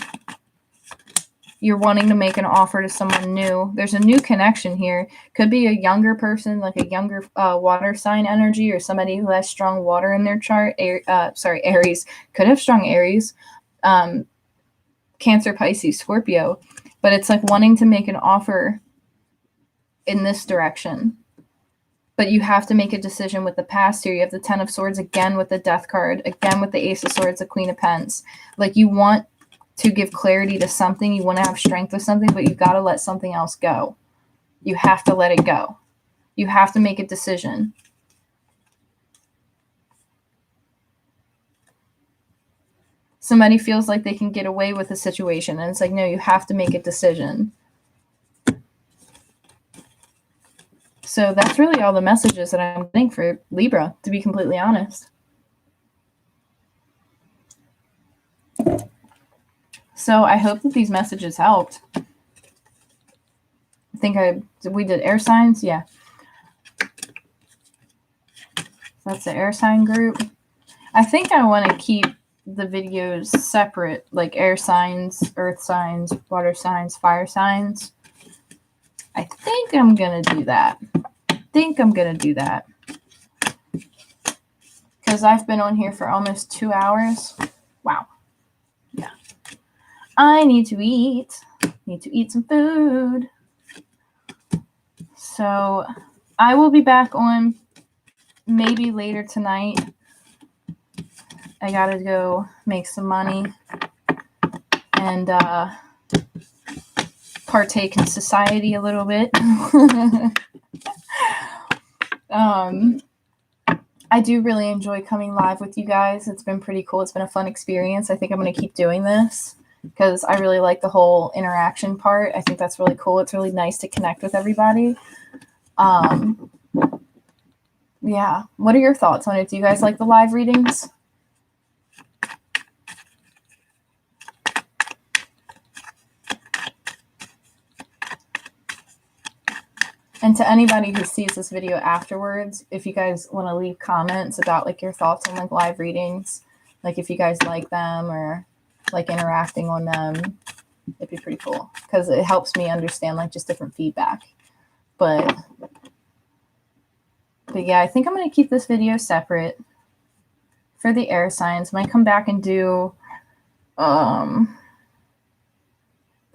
You're wanting to make an offer to someone new. There's a new connection here. Could be a younger person, like a younger water sign energy, or somebody who has strong water in their chart. Aries. Could have strong Aries. Cancer, Pisces, Scorpio. But it's like wanting to make an offer in this direction. But you have to make a decision with the past here. You have the 10 of Swords again with the Death card, again with the Ace of Swords, the Queen of Pents. Like you want to give clarity to something. You want to have strength with something, but you've got to let something else go. You have to let it go. You have to make a decision. Somebody feels like they can get away with a situation, and it's like, no, you have to make a decision. So that's really all the messages that I'm getting for Libra, to be completely honest. So I hope that these messages helped. I think we did air signs. Yeah. That's the air sign group. I think I want to keep the videos separate, like air signs, earth signs, water signs, fire signs. I think I'm going to do that. Because I've been on here for almost 2 hours. Wow. Yeah. I need to eat. Need to eat some food. So I will be back on maybe later tonight. I gotta go make some money and partake in society a little bit. I do really enjoy coming live with you guys. It's been pretty cool. It's been a fun experience. I think I'm going to keep doing this because I really like the whole interaction part. I think that's really cool. It's really nice to connect with everybody. Yeah. What are your thoughts on it? Do you guys like the live readings? And to anybody who sees this video afterwards, if you guys want to leave comments about like your thoughts on like live readings, like if you guys like them or like interacting on them, it'd be pretty cool because it helps me understand like just different feedback. But yeah, I think I'm going to keep this video separate for the air signs. Might come back and do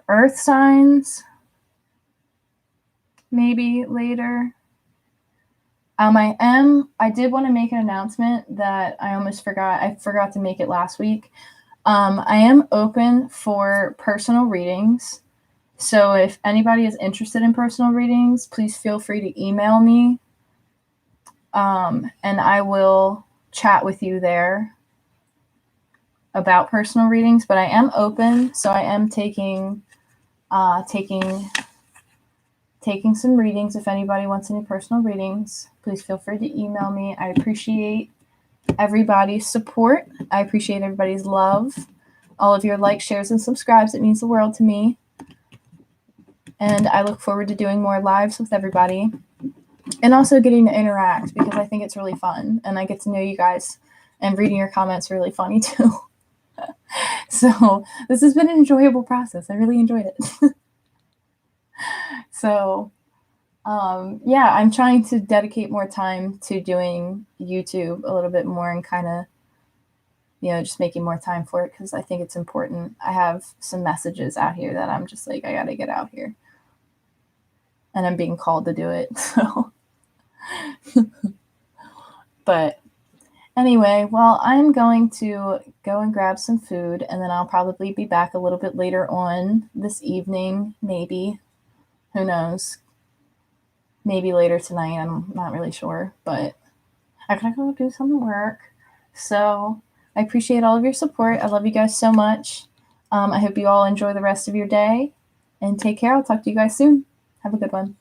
earth signs maybe later. I did want to make an announcement that I almost forgot. I forgot to make it last week. I am open for personal readings. So if anybody is interested in personal readings, please feel free to email me. And I will chat with you there about personal readings, but I am open. So I am taking some readings. If anybody wants any personal readings, please feel free to email me. I appreciate everybody's support. I appreciate everybody's love. All of your likes, shares, and subscribes. It means the world to me. And I look forward to doing more lives with everybody. And also getting to interact because I think it's really fun. And I get to know you guys. And reading your comments are really funny too. So this has been an enjoyable process. I really enjoyed it. So, yeah, I'm trying to dedicate more time to doing YouTube a little bit more and kind of, just making more time for it because I think it's important. I have some messages out here that I'm just like, I got to get out here. And I'm being called to do it. So, but anyway, well, I'm going to go and grab some food and then I'll probably be back a little bit later on this evening, maybe. Who knows? Maybe later tonight. I'm not really sure, but I gotta go do some work. So I appreciate all of your support. I love you guys so much. I hope you all enjoy the rest of your day and take care. I'll talk to you guys soon. Have a good one.